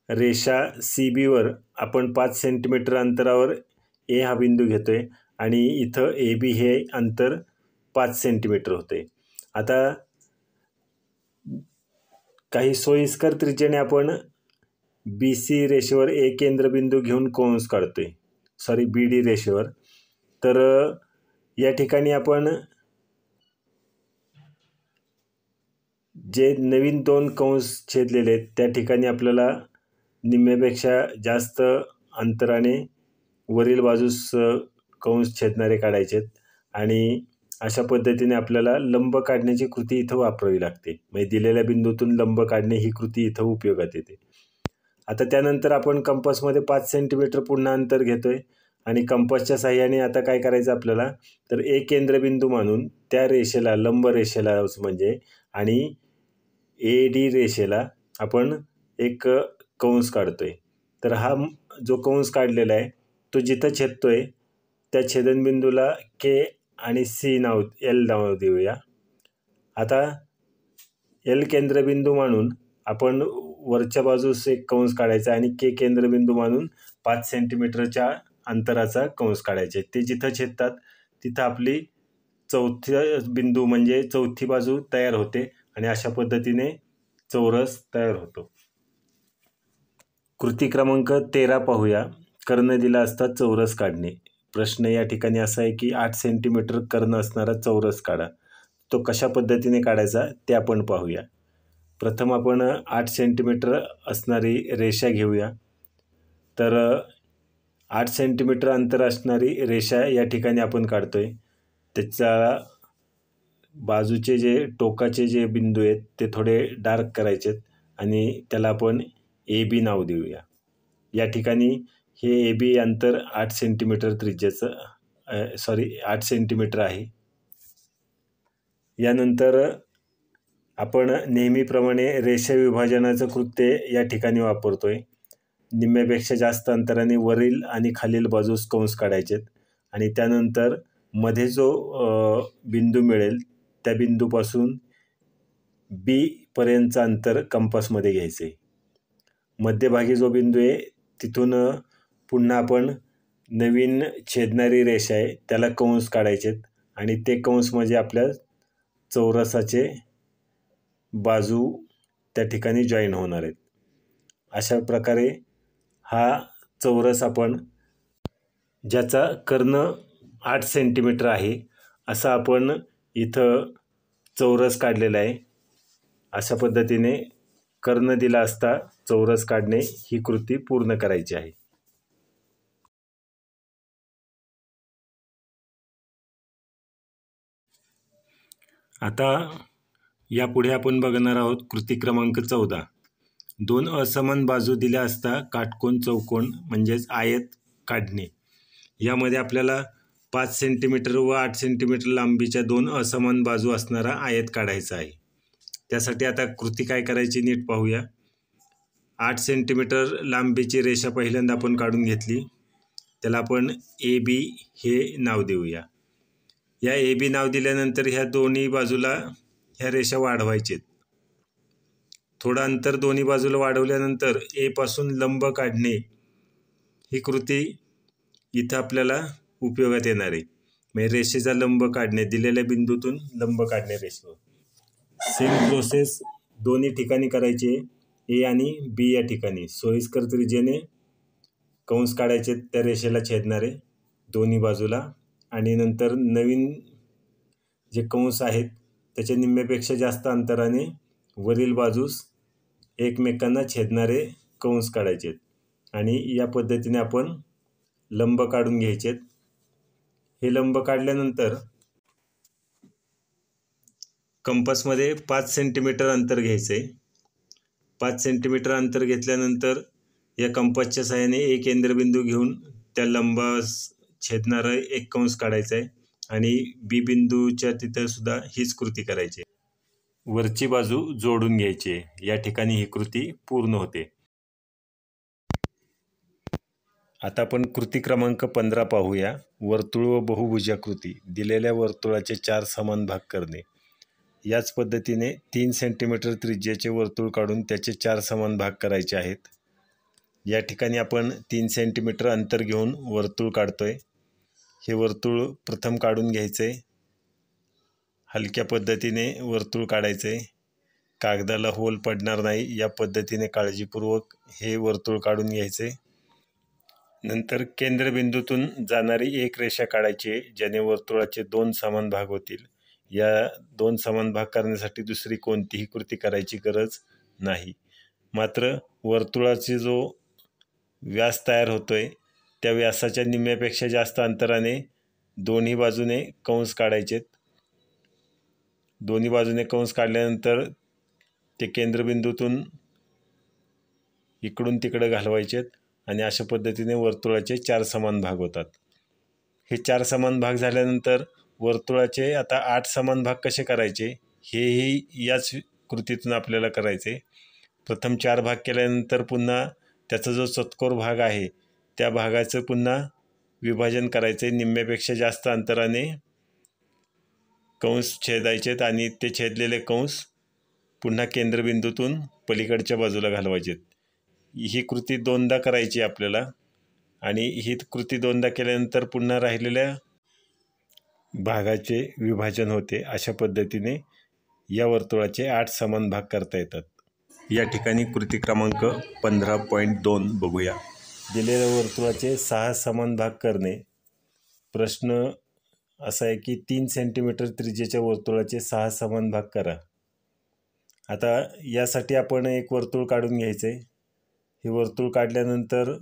रेषा CBवर आपण 5 सेंटीमीटर अंतरावर A हा बिंदू घेतोय आणि इथं AB हे अंतर 5 सेंटीमीटर होते. आता काही सोयीस्कर त्रिज्येने आपण BC रेषेवर A केंद्रबिंदू घेऊन कंस काढतोय. BD रेषेवर. तर या ठिकाणी आपण जे नवीन 2 कंस छेदलेले आहेत त्या ठिकाणी आपल्याला निम्म्यापेक्षा जास्त अंतराने वरील बाजूस कंस छेदणारे काढायचे आहेत आणि अशा पद्धतीने आपल्याला लंब काढण्याची कृती इथं वापरावी लागते. म्हणजे दिलेल्या बिंदूतून लंब काढणे ही कृती इथं उपयोगात येते. आता त्यानंतर आपण कंपासमध्ये 5 सेंटीमीटर पुन्हा अंतर घेतोय आणि कंपासच्या साहाय्याने आता काय करायचं आपल्याला, तर एक केंद्रबिंदू मानून त्या रेषेला, लंब रेषेला म्हणजे आणि AD रेषेला आपण एक कंस काढतोय. तर हा जो कंस काढलेला आहे तो जिथं छेदतोय त्या छेदनबिंदूला K आणि C L नाव देऊया. आता L केंद्रबिंदू मानून आपण वरच्या बाजूस एक कंस काढायचा आणि K केंद्रबिंदू मानून 5 सेंटीमीटरच्या अंतराचा कंस काढायचे. ते जिथं छेदतात तिथं आपली चौथ्या बिंदू म्हणजे चौथी बाजू तयार होते आणि अशा पद्धतीने चौरस तयार होतो. कृती क्रमांक 13 पाहूया. कर्ण दिला असता चौरस काढणे. प्रश्न या ठिकाणी असा आहे की 8 सेंटीमीटर कर्ण असणारा चौरस काढा. तो कशा पद्धतीने काढायचा ते आपण पाहूया. प्रथम आपण 8 सेंटीमीटर असणारी रेषा घेऊया. तर 8 सेंटीमीटर अंतर असणारी रेषा या ठिकाणी आपण काढतोय. त्याचा बाजूचे जे टोकाचे जे बिंदू आहेत ते थोडे डार्क करायचे आहेत आणि त्याला आपण AB नाव देऊया. या ठिकाणी हे AB अंतर 8 सेंटीमीटर त्रिज्याचं 8 सेंटीमीटर आहे. यानंतर आपण नेहमीप्रमाणे रेषा विभाजनाचं कृत्य या ठिकाणी वापरतोय. निम्म्यापेक्षा जास्त अंतराने वरील आणि खालील बाजूस कंस काढायचे आणि त्यानंतर मध्ये जो बिंदू मिळेल त्या बिंदूपासून B पर्यंतचं अंतर कंपासमध्ये घ्यायचं आहे. मध्यभागी जो बिंदू आहे तिथून पुन्हा आपण नवीन छेदणारी रेषा आहे त्याला कंस काढायचे आणि ते कंस म्हणजे आपल्या चौरसाचे बाजू त्या ठिकाणी जॉईन होणार आहेत. अशा प्रकारे हा चौरस आपण ज्याचा कर्ण 8 सेंटीमीटर आहे असा आपण इथं चौरस काढलेला आहे. अशा पद्धतीने कर्ण दिला असता चौरस काढणे ही कृती पूर्ण करायची आहे. आता यापुढे आपण बघणार आहोत कृती क्रमांक 14. 2 असमान बाजू दिल्या असता काटकोन चौकोन म्हणजेच आयत काढणे. यामध्ये आपल्याला 5 सेंटीमीटर व 8 सेंटीमीटर लांबीच्या 2 असमान बाजू असणारा आयत काढायचा आहे. त्यासाठी आता कृती काय करायची नीट पाहूया. 8 सेंटीमीटर लांबीची रेषा पहिल्यांदा आपण काढून घेतली. त्याला आपण AB हे नाव देऊया. या AB नाव दिल्यानंतर ह्या दोन्ही बाजूला ह्या रेषा वाढवायचे. थोडं अंतर दोन्ही बाजूला वाढवल्यानंतर A पासून लंब काढणे ही कृती इथं आपल्याला उपयोगात येणार आहे. म्हणजे रेषेचा लंब काढणे, दिलेल्या बिंदूतून लंब काढणे रेषेवर. सेम प्रोसेस दोन्ही ठिकाणी करायची. A आणि B या ठिकाणी सोयीस्कर त्रिज्येने कंस काढायचे त्या रेषेला छेदणारे दोन्ही बाजूला आणि नंतर नवीन जे कंस आहेत त्याच्या निम्म्यापेक्षा जास्त अंतराने वरील बाजूस एकमेकांना छेदणारे कंस काढायचे आणि या पद्धतीने आपण लंब काढून घ्यायचे. हे लंब काढल्यानंतर कंपासमध्ये 5 सेंटीमीटर अंतर घ्यायचं आहे. 5 सेंटीमीटर अंतर घेतल्यानंतर या कंपासच्या साहाय्याने एक केंद्रबिंदू घेऊन त्या लंबास छेदणारा एक कंस काढायचा आहे आणि B बिंदूच्या तिथं सुद्धा हीच कृती करायची. वरची बाजू जोडून घ्यायची. या ठिकाणी ही कृती पूर्ण होते. आता आपण कृती क्रमांक 15 पाहूया. वर्तुळ व बहुभुजाकृती. दिलेल्या वर्तुळाचे 4 समान भाग करणे. याच पद्धतीने 3 सेंटीमीटर त्रिज्येचे वर्तुळ काढून त्याचे 4 समान भाग करायचे आहेत. या ठिकाणी आपण 3 सेंटीमीटर अंतर घेऊन वर्तुळ काढतोय. हे वर्तुळ प्रथम काढून घ्यायचे. हलक्या पद्धतीने वर्तुळ काढायचे. कागदाला होल पडणार नाही या पद्धतीने काळजीपूर्वक हे वर्तुळ काढून घ्यायचे. नंतर केंद्रबिंदूतून जाणारी एक रेषा काढायची ज्याने वर्तुळाचे 2 समान भाग होतील. या दोन समान भाग करण्यासाठी दुसरी कोणतीही कृती करायची गरज नाही. मात्र वर्तुळाचे जो व्यास तयार होतोय त्या व्यासाच्या निम्म्यापेक्षा जास्त अंतराने दोन्ही बाजूने कंस काढायचेत. दोन्ही बाजूने कंस काढल्यानंतर ते केंद्रबिंदूतून इकडून तिकडे घालवायचेत आणि अशा पद्धतीने वर्तुळाचे 4 समान भाग होतात. हे 4 समान भाग झाल्यानंतर वर्तुळाचे आता 8 समान भाग कसे करायचे हेही याच कृतीतून आपल्याला करायचे. प्रथम 4 भाग केल्यानंतर पुन्हा त्याचा जो चतकोर भाग आहे त्या भागाचं पुन्हा विभाजन करायचे. निम्म्यापेक्षा जास्त अंतराने कंस छेदायचेत आणि ते छेदलेले कंस पुन्हा केंद्रबिंदूतून पलीकडच्या बाजूला घालवायचेत. ही कृती 2दा करायची आपल्याला आणि ही कृती 2दा केल्यानंतर पुन्हा राहिलेल्या भागाचे विभाजन होते. अशा पद्धतीने या वर्तुळाचे 8 समान भाग करता येतात. या ठिकाणी कृती क्रमांक 15.2 बघूया. दिलेल्या वर्तुळाचे 6 समान भाग करणे. प्रश्न असा आहे की 3 सेंटीमीटर त्रिज्येच्या वर्तुळाचे 6 समान भाग करा. आता यासाठी आपण एक वर्तुळ काढून घ्यायचं आहे. हे वर्तुळ काढल्यानंतर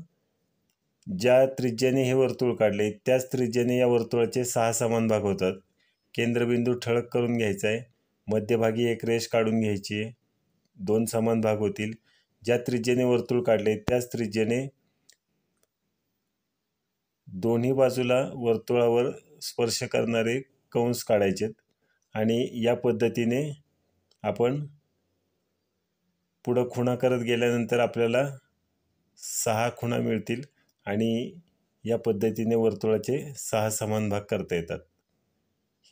ज्या त्रिज्येने हे वर्तुळ काढले त्याच त्रिज्येने या वर्तुळाचे 6 समान भाग होतात. केंद्रबिंदू ठळक करून घ्यायचा आहे. मध्यभागी एक रेष काढून घ्यायची आहे. 2 समान भाग होतील. ज्या त्रिज्येने वर्तुळ काढले त्याच त्रिज्येने दोन्ही बाजूला वर्तुळावर स्पर्श करणारे कंस काढायचेत आणि या पद्धतीने आपण पुढं खुणा करत गेल्यानंतर आपल्याला 6 खुणा मिळतील आणि या पद्धतीने वर्तुळाचे 6 समान भाग करता येतात.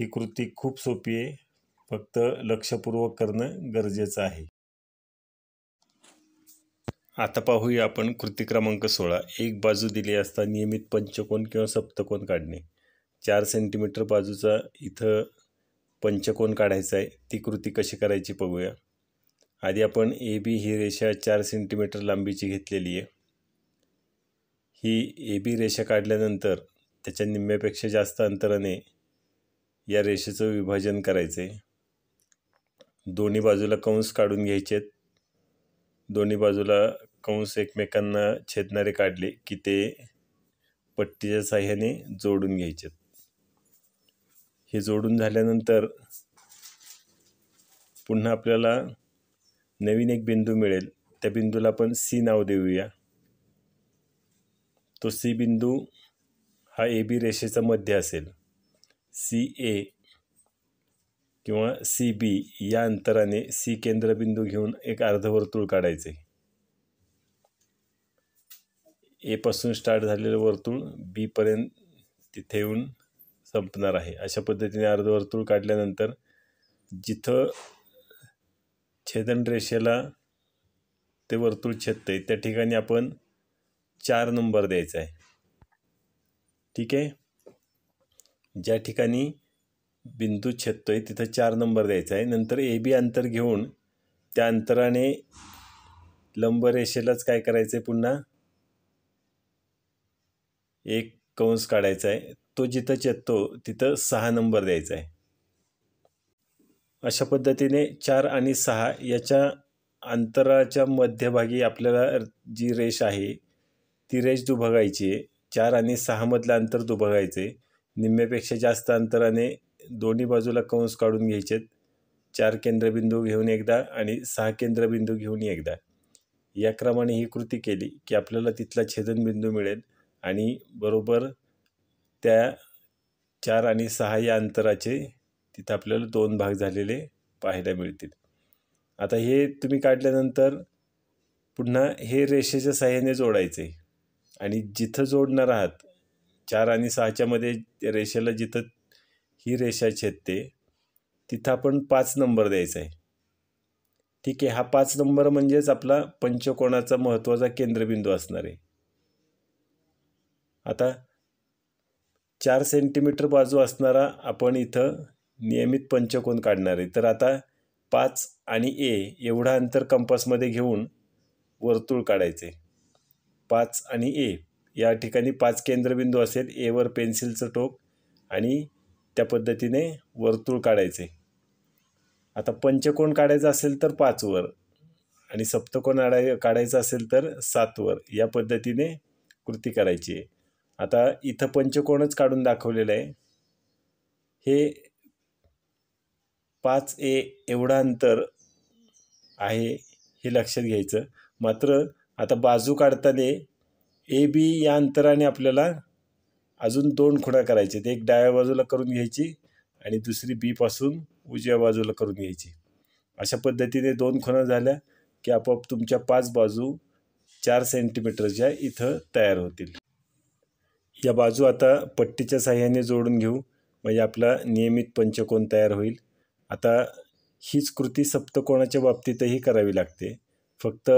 ही कृती खूप सोपी आहे, फक्त लक्षपूर्वक करणं गरजेचं आहे. आता पाहूया आपण कृती क्रमांक 16. एक बाजू दिली असता नियमित पंचकोन किंवा सप्तकोन काढणे. 4 सेंटीमीटर बाजूचा इथं पंचकोन काढायचा आहे. ती कृती कशी करायची बघूया. आधी आपण AB ही रेषा 4 सेंटीमीटर लांबीची घेतलेली आहे. ही AB रेषा काढल्यानंतर त्याच्या निम्म्यापेक्षा जास्त अंतराने या रेषेचं विभाजन करायचं आहे. दोन्ही बाजूला कंस काढून घ्यायचेत. दोन्ही बाजूला कंस एकमेकांना छेदणारे काढले की ते पट्टीच्या साहाय्याने जोडून घ्यायचेत. हे जोडून झाल्यानंतर पुन्हा आपल्याला नवीन एक बिंदू मिळेल. त्या बिंदूला आपण C नाव देऊया. तो C बिंदू हा AB रेषेचा मध्य असेल. CA किंवा CB या अंतराने C केंद्रबिंदू घेऊन एक अर्धवर्तुळ काढायचे. A पासून स्टार्ट झालेलं वर्तुळ B पर्यंत तिथे येऊन संपणार आहे. अशा पद्धतीने अर्धवर्तुळ काढल्यानंतर जिथं छेदन रेषेला ते वर्तुळ छेदतंय त्या ठिकाणी आपण 4 नंबर द्यायचा आहे. ठीक आहे. ज्या ठिकाणी बिंदू छेदतोय तिथं 4 नंबर द्यायचा आहे. नंतर AB अंतर घेऊन त्या अंतराने लंबरेषेलाच काय करायचं आहे, पुन्हा एक कंस काढायचा आहे. तो जिथं छेदतो तिथं 6 नंबर द्यायचा आहे. अशा पद्धतीने 4 आणि 6 याच्या अंतराच्या मध्यभागी आपल्याला जी रेष आहे ती रेष दुभागायची आहे. 4 आणि 6 मधलं अंतर दुभागायचे. निम्म्यापेक्षा जास्त अंतराने दोन्ही बाजूला कंस काढून घ्यायचेत. 4 केंद्रबिंदू घेऊन एकदा आणि 6 केंद्रबिंदू घेऊन एकदा. या क्रमाने ही कृती केली की आपल्याला तिथला छेदनबिंदू मिळेल आणि बरोबर त्या 4 आणि 6 या अंतराचे तिथं आपल्याला 2 भाग झालेले पाहायला मिळतील. आता हे तुम्ही काढल्यानंतर पुन्हा हे रेषेच्या साहाय्याने जोडायचे आणि जिथं जोडणार आहात 4 आणि 6च्या मध्ये रेषेला जिथं ही रेषा छेदते तिथं आपण 5 नंबर द्यायचा आहे. ठीक आहे. हा 5 नंबर म्हणजेच आपला पंचकोनाचा महत्त्वाचा केंद्रबिंदू असणार आहे. आता 4 सेंटीमीटर बाजू असणारा आपण इथं नियमित पंचकोन काढणार आहे. तर आता 5 आणि A एवढा अंतर कंपासमध्ये घेऊन वर्तुळ काढायचे. 5 आणि A या ठिकाणी 5 केंद्रबिंदू असेल. A वर पेन्सिलचं टोक आणि त्या पद्धतीने वर्तुळ काढायचे. आता पंचकोन काढायचा असेल तर 5 वर आणि सप्तकोन काढायचा असेल तर 7 वर, या पद्धतीने कृती करायची आहे. आता इथं पंचकोनच काढून दाखवलेलं आहे. हे 5A एवढं अंतर आहे हे लक्षात घ्यायचं. मात्र आता बाजू काढताना AB या अंतराने आपल्याला अजून 2 खुणा करायचे. एक डाव्या बाजूला करून घ्यायची आणि दुसरी B पासून उजव्या बाजूला करून घ्यायची. अशा पद्धतीने 2 खुणा झाल्या की आपोआप तुमच्या 5 बाजू 4 सेंटीमीटरच्या इथं तयार होतील. या बाजू आता पट्टीच्या साहाय्याने जोडून घेऊ, म्हणजे आपला नियमित पंचकोन तयार होईल. आता हीच कृती सप्तकोनाच्या बाबतीतही करावी लागते. फक्त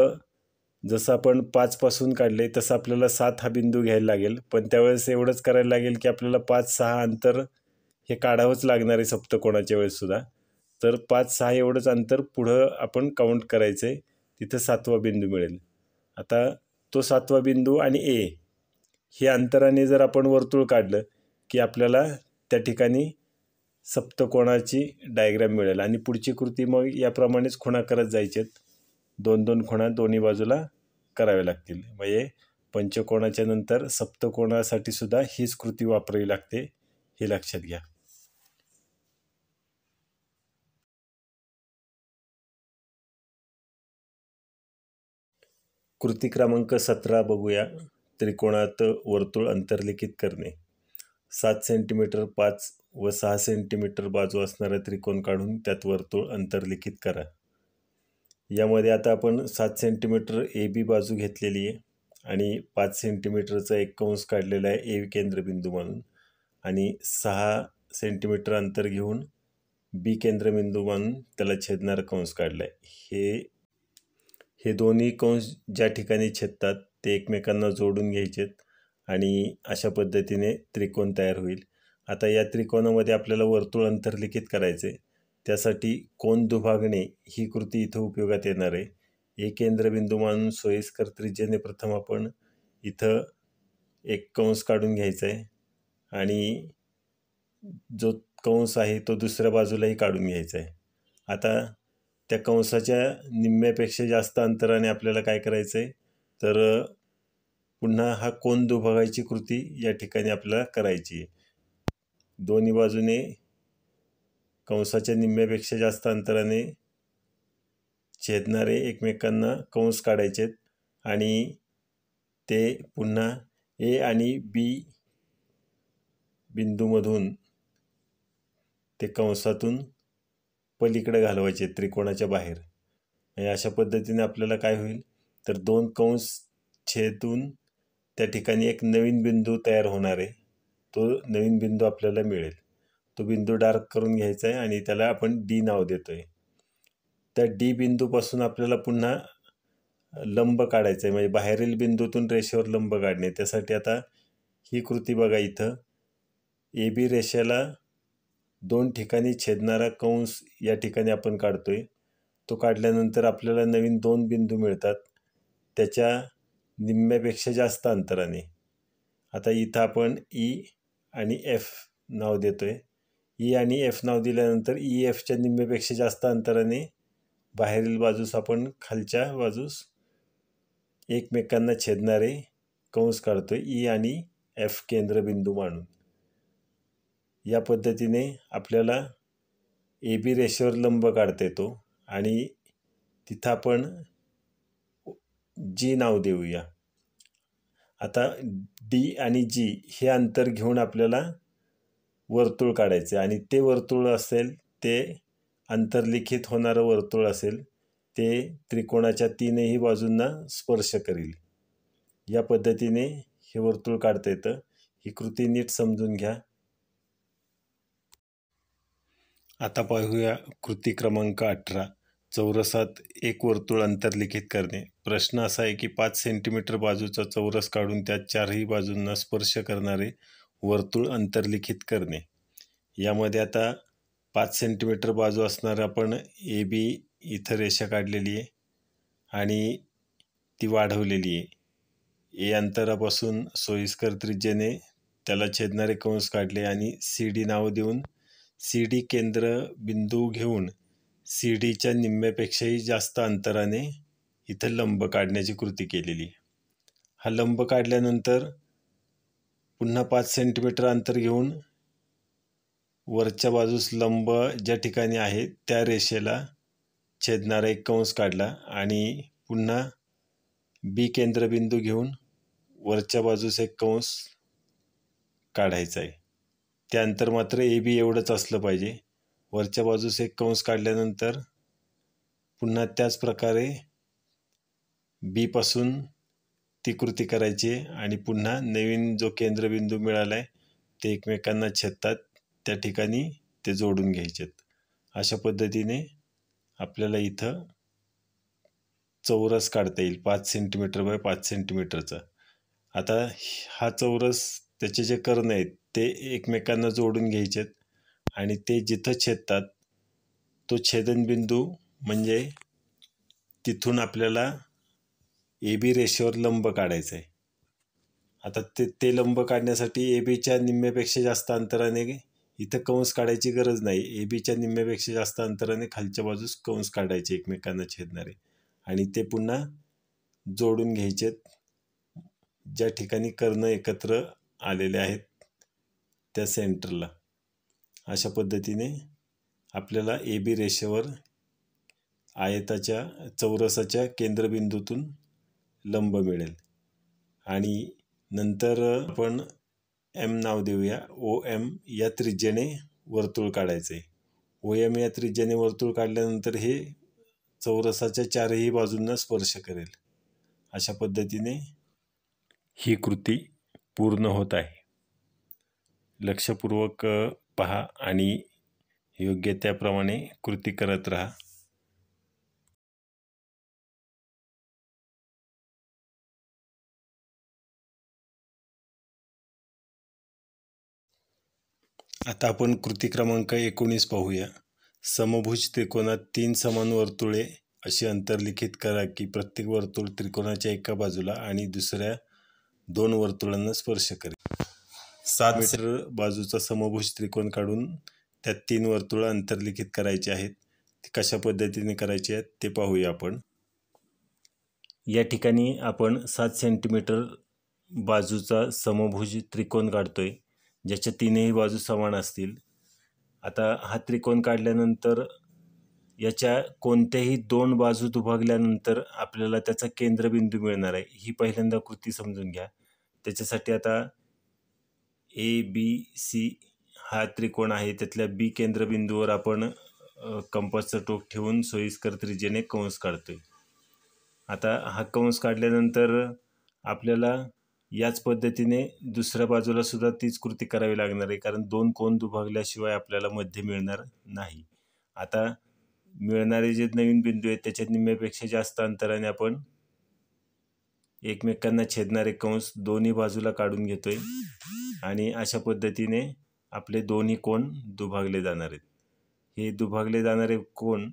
जसं आपण 5 पासून काढले तसं आपल्याला 7 हा बिंदू घ्यायला लागेल, पण त्यावेळेस एवढंच करायला लागेल की आपल्याला 5-6 अंतर हे काढावंच लागणार आहे सप्तकोनाच्या वेळेससुद्धा. तर 5-6 एवढंच अंतर पुढं आपण काउंट करायचं आहे, तिथं 7वा बिंदू मिळेल. आता तो 7वा बिंदू आणि A हे अंतराने जर आपण वर्तुळ काढलं की आपल्याला त्या ठिकाणी सप्तकोनाची डायग्राम मिळेल आणि पुढची कृती मग याप्रमाणेच खुणा करत जायचेत. 2-2 खुणा दोन्ही बाजूला करावे लागतील. म्हणजे पंचकोनाच्या नंतर सप्तकोनासाठी सुद्धा हीच कृती वापरावी लागते, हे लक्षात घ्या. कृती क्रमांक 17 बघूया. त्रिकोणात वर्तुळ अंतर्लिखित करणे. 7 सेंटीमीटर 5 व 6 सेंटीमीटर बाजू असणारा त्रिकोण काढून त्यात वर्तुळ अंतर्लिखित करा. यामध्ये आता आपण 7 सेंटीमीटर AB बाजू घेतलेली आहे आणि 5 सेंटीमीटरचा एक कंस काढलेला आहे A केंद्रबिंदू म्हणून, आणि 6 सेंटीमीटर अंतर घेऊन B केंद्रबिंदू म्हणून त्याला छेदणारा कंस काढला आहे. हे दोन्ही कंस ज्या ठिकाणी छेदतात ते एकमेकांना जोडून घ्यायचेत आणि अशा पद्धतीने त्रिकोण तयार होईल. आता या त्रिकोणामध्ये आपल्याला वर्तुळ अंतर्लिखित करायचे. त्यासाठी कोन दुभागणे ही कृती इथं उपयोगात येणार आहे. एक केंद्रबिंदू मानून सोयीस्कर त्रिज्येने प्रथम आपण इथं एक कंस काढून घ्यायचा आहे आणि जो कंस आहे तो दुसऱ्या बाजूलाही काढून घ्यायचा आहे. आता त्या कंसाच्या निम्म्यापेक्षा जास्त अंतराने आपल्याला काय करायचं आहे, तर पुन्हा हा कोन दुभागायची कृती या ठिकाणी आपल्याला करायची आहे. दोन्ही बाजूने कंसाच्या निम्म्यापेक्षा जास्त अंतराने छेदणारे एकमेकांना कंस काढायचे आणि ते पुन्हा A आणि B बिंदूमधून ते कंसातून पलीकडे घालवायचे त्रिकोणाच्या बाहेर. आणि अशा पद्धतीने आपल्याला काय होईल, तर 2 कंस छेदून त्या ठिकाणी एक नवीन बिंदू तयार होणार आहे. तो नवीन बिंदू आपल्याला मिळेल. तो बिंदू डार्क करून घ्यायचा आहे आणि त्याला आपण D नाव देतोय. त्या D बिंदूपासून आपल्याला पुन्हा लंब काढायचं आहे, म्हणजे बाहेरील बिंदूतून रेषेवर लंब काढणे. त्यासाठी आता ही कृती बघा, इथं AB रेषेला 2 ठिकाणी छेदणारा कंस या ठिकाणी आपण काढतोय. तो काढल्यानंतर आपल्याला नवीन 2 बिंदू मिळतात त्याच्या निम्म्यापेक्षा जास्त अंतराने. आता इथं आपण E आणि F नाव देतोय. E आणि F नाव दिल्यानंतर EFच्या निम्म्यापेक्षा जास्त अंतराने बाहेरील बाजूस आपण खालच्या बाजूस एकमेकांना छेदणारे कंस काढतोय E आणि F केंद्रबिंदू मानून. या पद्धतीने आपल्याला AB रेषेवर लंब काढता येतो आणि तिथं आपण G नाव देऊया. आता D आणि G हे अंतर घेऊन आपल्याला वर्तुळ काढायचे आणि ते वर्तुळ असेल, ते अंतर्लिखित होणारं वर्तुळ असेल, ते त्रिकोणाच्या 3ही बाजूंना स्पर्श करेल. या पद्धतीने हे वर्तुळ काढता येतं. ही कृती नीट समजून घ्या. आता पाहूया कृती क्रमांक 18. चौरसात एक वर्तुळ अंतर्लिखित करणे. प्रश्न असा आहे की 5 सेंटीमीटर बाजूचा चौरस काढून त्यात 4ही बाजूंना स्पर्श करणारे वर्तुळ अंतर्लिखित करणे. यामध्ये आता 5 सेंटीमीटर बाजू असणारं आपण AB इथं रेषा काढलेली आहे आणि ती वाढवलेली आहे. A अंतरापासून सोयीस्कर त्रिज्येने त्याला छेदणारे कंस काढले आणि CD नाव देऊन CD केंद्र बिंदू घेऊन CDच्या निम्म्यापेक्षाही जास्त अंतराने इथं लंब काढण्याची कृती केलेली. हा लंब काढल्यानंतर पुन्हा 5 सेंटीमीटर अंतर घेऊन वरच्या बाजूस लंब ज्या ठिकाणी आहे त्या रेषेला छेदणारा एक कंस काढला आणि पुन्हा B केंद्रबिंदू घेऊन वरच्या बाजूस एक कंस काढायचा आहे. ते अंतर मात्र AB एवढंच असलं पाहिजे. वरच्या बाजूस एक कंस काढल्यानंतर पुन्हा त्याच प्रकारे B पासून ती कृती करायची आणि पुन्हा नवीन जो केंद्रबिंदू मिळाला आहे ते एकमेकांना छेदतात त्या ठिकाणी ते जोडून घ्यायचेत. अशा पद्धतीने आपल्याला इथं चौरस काढता येईल 5 सेंटीमीटर बाय 5 सेंटीमीटरचा. आता हा चौरस त्याचे जे कर्ण आहेत ते एकमेकांना जोडून घ्यायचेत आणि ते जिथं छेदतात तो छेदनबिंदू म्हणजे तिथून आपल्याला AB रेषेवर लंब काढायचा आहे. आता ते लंब काढण्यासाठी ABच्या निम्म्यापेक्षा जास्त अंतराने इथं कंस काढायची गरज नाही. ABच्या निम्म्यापेक्षा जास्त अंतराने खालच्या बाजूस कंस काढायचे एकमेकांना छेदणारे आणि ते पुन्हा जोडून घ्यायचेत ज्या ठिकाणी कर्ण एकत्र आलेले आहेत त्या सेंटरला. अशा पद्धतीने आपल्याला AB रेषेवर आयताच्या चौरसाच्या केंद्रबिंदूतून लंब मिळेल आणि नंतर आपण M नाव देऊया. OM या त्रिज्येने वर्तुळ काढायचं आहे. OM या त्रिज्येने वर्तुळ काढल्यानंतर हे चौरसाच्या चारही बाजूंना स्पर्श करेल. अशा पद्धतीने ही कृती पूर्ण होत आहे. लक्षपूर्वक पहा आणि योग्य त्याप्रमाणे कृती करत राहा. आता आपण कृती क्रमांक 19 पाहूया. समभुज त्रिकोणात 3 समान वर्तुळे अशी अंतर्लिखित करा की प्रत्येक वर्तुळ त्रिकोणाच्या एका बाजूला आणि दुसऱ्या 2 वर्तुळांना स्पर्श करेल. 7 मीटर बाजूचा समभुज त्रिकोण काढून त्यात 3 वर्तुळ अंतर्लिखित करायचे आहेत. ते कशा पद्धतीने करायचे आहेत ते पाहूया आपण. या ठिकाणी आपण 7 सेंटीमीटर बाजूचा समभुज त्रिकोण काढतोय ज्याच्या तीनही बाजू समान असतील. आता हा त्रिकोण काढल्यानंतर याच्या कोणत्याही 2 बाजू दुभागल्यानंतर आपल्याला त्याचा केंद्रबिंदू मिळणार आहे. ही पहिल्यांदा कृती समजून घ्या. त्याच्यासाठी आता ABC हा त्रिकोण आहे त्यातल्या B केंद्रबिंदूवर आपण कंपासचं टोक ठेवून सोयीस्कर त्रिज्येने कंस काढतोय. आता हा कंस काढल्यानंतर आपल्याला याच पद्धतीने दुसऱ्या बाजूला सुद्धा तीच कृती करावी लागणार आहे कारण 2 कोन दुभागल्याशिवाय आपल्याला मध्य मिळणार नाही. आता मिळणारे जे नवीन बिंदू आहेत त्याच्या निम्म्यापेक्षा जास्त अंतराने आपण एकमेकांना छेदणारे कंस दोन्ही बाजूला काढून घेतोय आणि अशा पद्धतीने आपले दोन्ही कोन दुभागले जाणार आहेत. हे दुभागले जाणारे कोन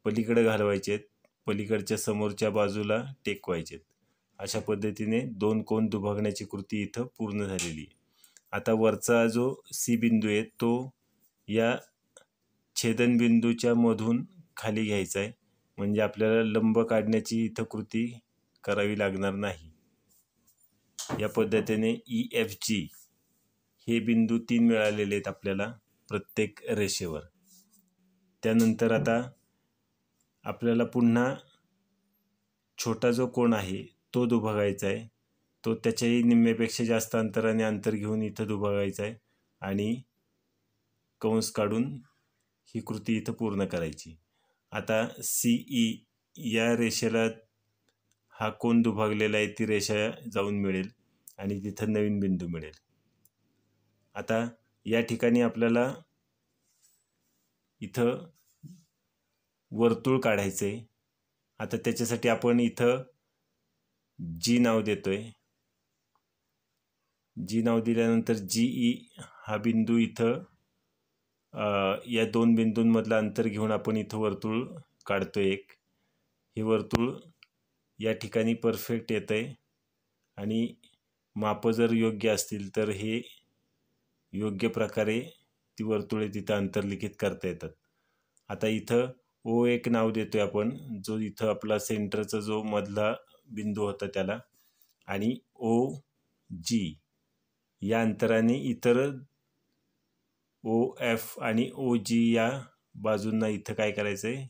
पलीकडे घालवायचे आहेत, पलीकडच्या समोरच्या बाजूला टेकवायचे आहेत. अशा पद्धतीने 2 कोन दुभागण्याची कृती इथं पूर्ण झालेली आहे. आता वरचा जो C बिंदू आहे तो या छेदनबिंदूच्या मधून खाली घ्यायचा आहे म्हणजे आपल्याला लंब काढण्याची इथं कृती करावी लागणार नाही. या पद्धतीने EFG हे बिंदू 3 मिळालेले आहेत आपल्याला प्रत्येक रेषेवर. त्यानंतर आता आपल्याला पुन्हा छोटा जो कोन आहे तो दुभागायचा आहे. तो त्याच्याही निम्म्यापेक्षा जास्त अंतराने अंतर घेऊन इथं दुभागायचा आहे आणि कंस काढून ही कृती इथं पूर्ण करायची. आता CE या रेषेला हा कोन दुभागलेला आहे ती रेषा जाऊन मिळेल आणि तिथं नवीन बिंदू मिळेल. आता या ठिकाणी आपल्याला इथं वर्तुळ काढायचं आहे. आता त्याच्यासाठी आपण इथं G नाव देतोय. G नाव दिल्यानंतर GE हा बिंदू इथं या 2 बिंदूंमधलं अंतर घेऊन आपण इथं वर्तुळ काढतोय एक. हे वर्तुळ या ठिकाणी परफेक्ट येत आहे आणि मापं जर योग्य असतील तर हे योग्य प्रकारे ती वर्तुळे तिथं अंतर्लिखित करता येतात. आता इथं ओ एक नाव देतोय आपण, जो इथं आपला सेंटरचा जो मधला बिंदू होता त्याला, आणि ओ जी या अंतराने इतर ओ एफ आणि ओ जी या बाजूंना इथं काय करायचं आहे,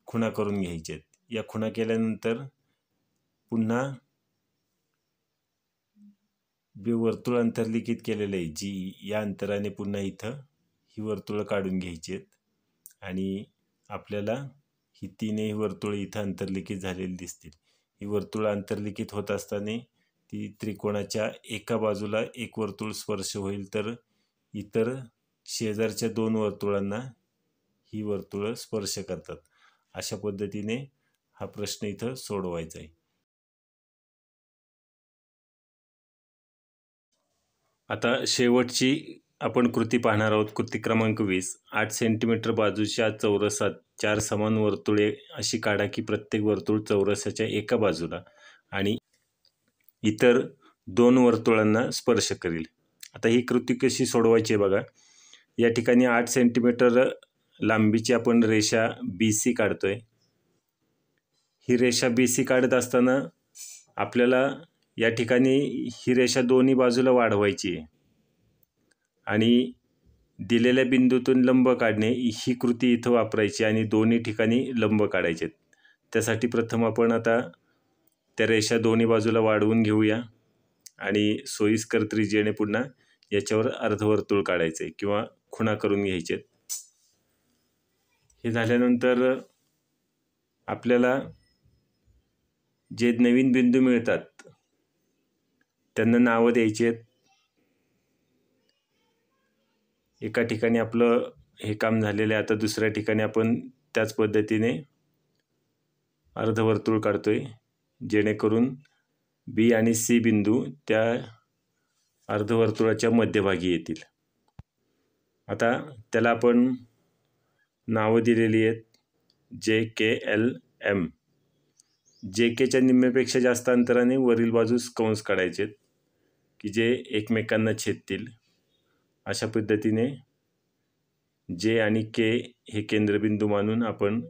खुणा करून घ्यायचे आहेत. या खुणा केल्यानंतर पुन्हा वर्तुळ अंतर्लिखित केलेलं आहे जी या अंतराने पुन्हा इथं ही वर्तुळं काढून घ्यायची आहेत. आणि आपल्याला ही तीनही वर्तुळे इथं अंतर्लिखित झालेली दिसतील. ही वर्तुळं अंतर्लिखित होत असताना ती त्रिकोणाच्या एका बाजूला एक वर्तुळ स्पर्श होईल, तर इतर शेजारच्या 2 वर्तुळांना ही वर्तुळं स्पर्श करतात. अशा पद्धतीने हा प्रश्न इथं सोडवायचा आहे. आता शेवटची आपण कृती पाहणार आहोत. कृती क्रमांक 20. 8 सेंटीमीटर बाजूच्या चौरसात 4 समान वर्तुळे अशी काढा की प्रत्येक वर्तुळ चौरसाच्या एका बाजूला आणि इतर 2 वर्तुळांना स्पर्श करेल. आता ही कृती कशी सोडवायची आहे बघा. या ठिकाणी 8 सेंटीमीटर लांबीची आपण रेषा BC काढतोय. ही रेषा BC काढत असताना आपल्याला या ठिकाणी ही रेषा दोन्ही बाजूला वाढवायची आहे आणि दिलेल्या बिंदूतून लंब काढणे ही कृती इथं वापरायची आणि दोन्ही ठिकाणी लंब काढायचे. त्यासाठी प्रथम आपण आता त्या रेषा दोन्ही बाजूला वाढवून घेऊया आणि सोयीस्कर त्रिज्येने पुन्हा याच्यावर अर्धवर्तुळ काढायचे किंवा खुणा करून घ्यायचे. हे झाल्यानंतर आपल्याला जे नवीन बिंदू मिळतात त्यांना नावं द्यायची आहेत. एका ठिकाणी आपलं हे काम झालेलं आहे. आता दुसऱ्या ठिकाणी आपण त्याच पद्धतीने अर्धवर्तुळ काढतोय, जेणेकरून B आणि C बिंदू त्या अर्धवर्तुळाच्या मध्यभागी येतील. आता त्याला आपण नावं दिलेली आहेत JKLM. JKच्या निम्म्यापेक्षा जास्त अंतराने वरील बाजूस कंस काढायचे की जे एकमेकांना छेदतील. अशा पद्धतीने J आणि K हे केंद्रबिंदू मानून आपण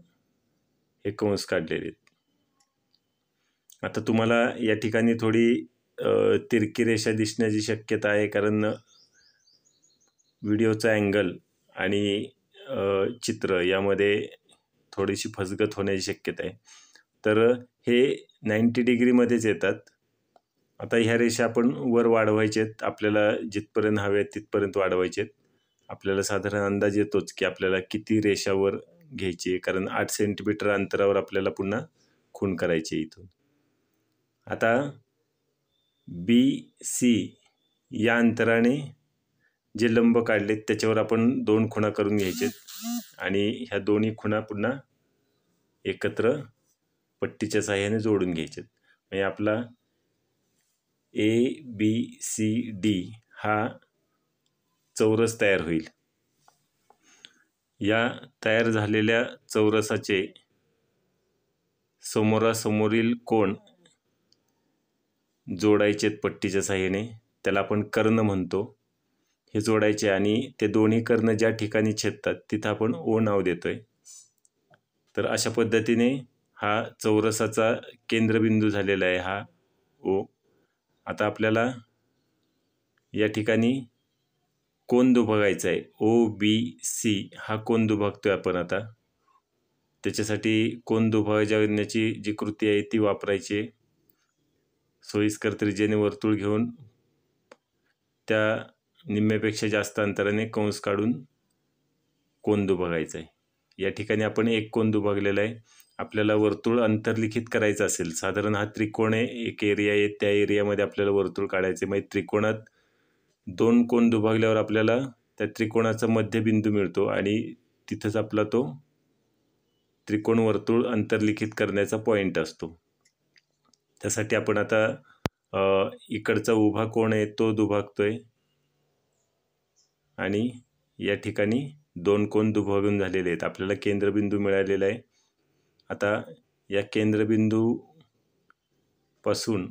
हे कंस काढलेले आहेत. आता तुम्हाला या ठिकाणी थोडी तिरकी रेषा दिसण्याची शक्यता आहे, कारण व्हिडिओचा अँगल आणि चित्र यामध्ये थोडीशी फसगत होण्याची शक्यता आहे. तर हे 90 डिग्रीमध्येच येतात. आता ह्या रेषा आपण वर वाढवायचे आहेत. आपल्याला जिथपर्यंत हवे आहेत तिथपर्यंत वाढवायचे आहेत. आपल्याला साधारण अंदाज येतोच की आपल्याला किती रेषा वर घ्यायची आहे, कारण 8 सेंटीमीटर अंतरावर आपल्याला पुन्हा खूण करायची आहे इथून. आता BC या अंतराने जे लंब काढलेत त्याच्यावर आपण 2 खुणा करून घ्यायचे आणि ह्या दोन्ही खुणा पुन्हा एकत्र पट्टीच्या साहाय्याने जोडून घ्यायचे. म्हणजे आपला ABCD हा चौरस तयार होईल. या तयार झालेल्या चौरसाचे समोरासमोरील कोन जोडायचे पट्टीच्या साहाय्याने, त्याला आपण कर्ण म्हणतो. हे जोडायचे आणि ते दोन्ही कर्ण ज्या ठिकाणी छेदतात तिथं आपण O नाव देतोय. तर अशा पद्धतीने हा चौरसाचा केंद्रबिंदू झालेला आहे हा O. आता आपल्याला या ठिकाणी कोन दुभागायचा आहे. OBC हा कोन दुभागतोय आपण आता. त्याच्यासाठी कोन दुभागण्याची जी कृती आहे ती वापरायची. सोयीस्कर त्रिज्येने वर्तुळ घेऊन त्या निम्म्यापेक्षा जास्त अंतराने कंस काढून कोन दुभागायचा आहे. या ठिकाणी आपण एक कोन दुभागलेला आहे. आपल्याला वर्तुळ अंतर्लिखित करायचं असेल, साधारण हा त्रिकोण आहे, एक एरिया आहे, त्या एरियामध्ये आपल्याला वर्तुळ काढायचे. म्हणजे त्रिकोणात 2 कोन दुभागल्यावर आपल्याला त्या त्रिकोणाचा मध्यबिंदू मिळतो आणि तिथंच आपला तो त्रिकोण वर्तुळ अंतर्लिखित करण्याचा पॉईंट असतो. त्यासाठी आपण आता इकडचा उभा कोन आहे तो दुभागतोय आणि या ठिकाणी 2 कोन दुभागून झालेले आहेत. आपल्याला केंद्रबिंदू मिळालेला आहे. आता या केंद्रबिंदू पासून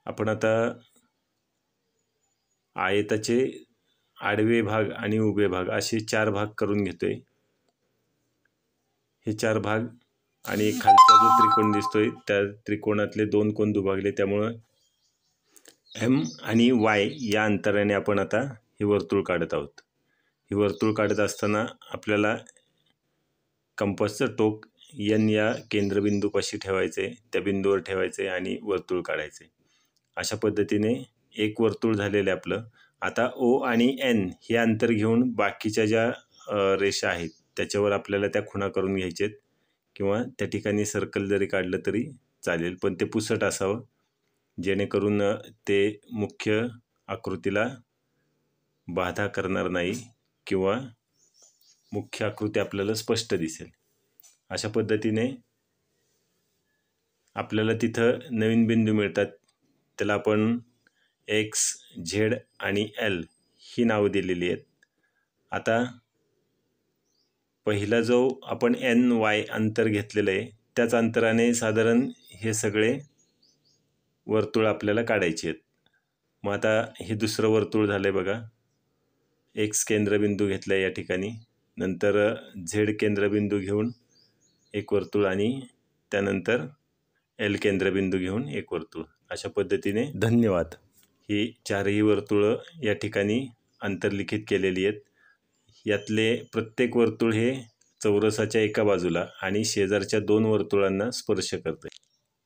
आपण आता आयताचे आडवे भाग आणि उभे भाग असे 4 भाग करून घेतोय। हे 4 भाग आणि खालचा जो त्रिकोण दिसतोय त्या त्रिकोणातले 2 कोन दुभागले, त्यामुळे एम आणि वाय या अंतराने आपण आता हे वर्तुळ काढत आहोत। हे वर्तुळ काढत असताना आपल्याला कंपासचं टोक एन या केंद्रबिंदूपाशी ठेवायचे, त्या बिंदूवर ठेवायचे आणि वर्तुळ काढायचे। अशा पद्धतीने एक वर्तुळ झालेले आपलं। आता ओ आणि एन हे अंतर घेऊन बाकीच्या ज्या रेषा आहेत त्याच्यावर आपल्याला त्या खुणा करून घ्यायचेत, किंवा त्या ठिकाणी सर्कल जरी काढलं तरी चालेल, पण ते पुसट असावं जेणेकरून ते मुख्य आकृतीला बाधा करणार नाही किंवा मुख्य आकृती आपल्याला स्पष्ट दिसेल। अशा पद्धतीने आपल्याला तिथं नवीन बिंदू मिळतात, त्याला आपण एक्स, झेड आणि एल ही नावं दिलेली आहेत। आता पहिला जो आपण एन वाय अंतर घेतलेलं आहे त्याच अंतराने साधारण हे सगळे वर्तुळ आपल्याला काढायचे आहेत। मग आता हे दुसरं वर्तुळ झालं आहे बघा। एक्स केंद्रबिंदू घेतला या ठिकाणी, नंतर झेड केंद्रबिंदू घेऊन एक वर्तुळ आणि त्यानंतर एल केंद्रबिंदू घेऊन एक वर्तुळ। अशा पद्धतीने धन्यवाद ही 4ही वर्तुळं या ठिकाणी अंतर्लिखित केलेली आहेत। यातले प्रत्येक वर्तुळ हे चौरसाच्या एका बाजूला आणि शेजारच्या 2 वर्तुळांना स्पर्श करते।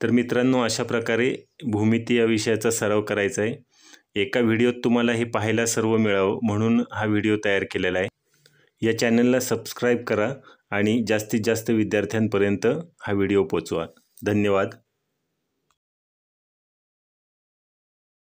तर मित्रांनो, अशा प्रकारे भूमिती या विषयाचा सराव करायचा आहे। एका व्हिडिओत तुम्हाला हे पाहायला सर्व मिळावं म्हणून हा व्हिडिओ तयार केलेला आहे। या चॅनलला सबस्क्राईब करा आणि जास्तीत जास्त विद्यार्थ्यांपर्यंत हा व्हिडिओ पोहोचवा। धन्यवाद।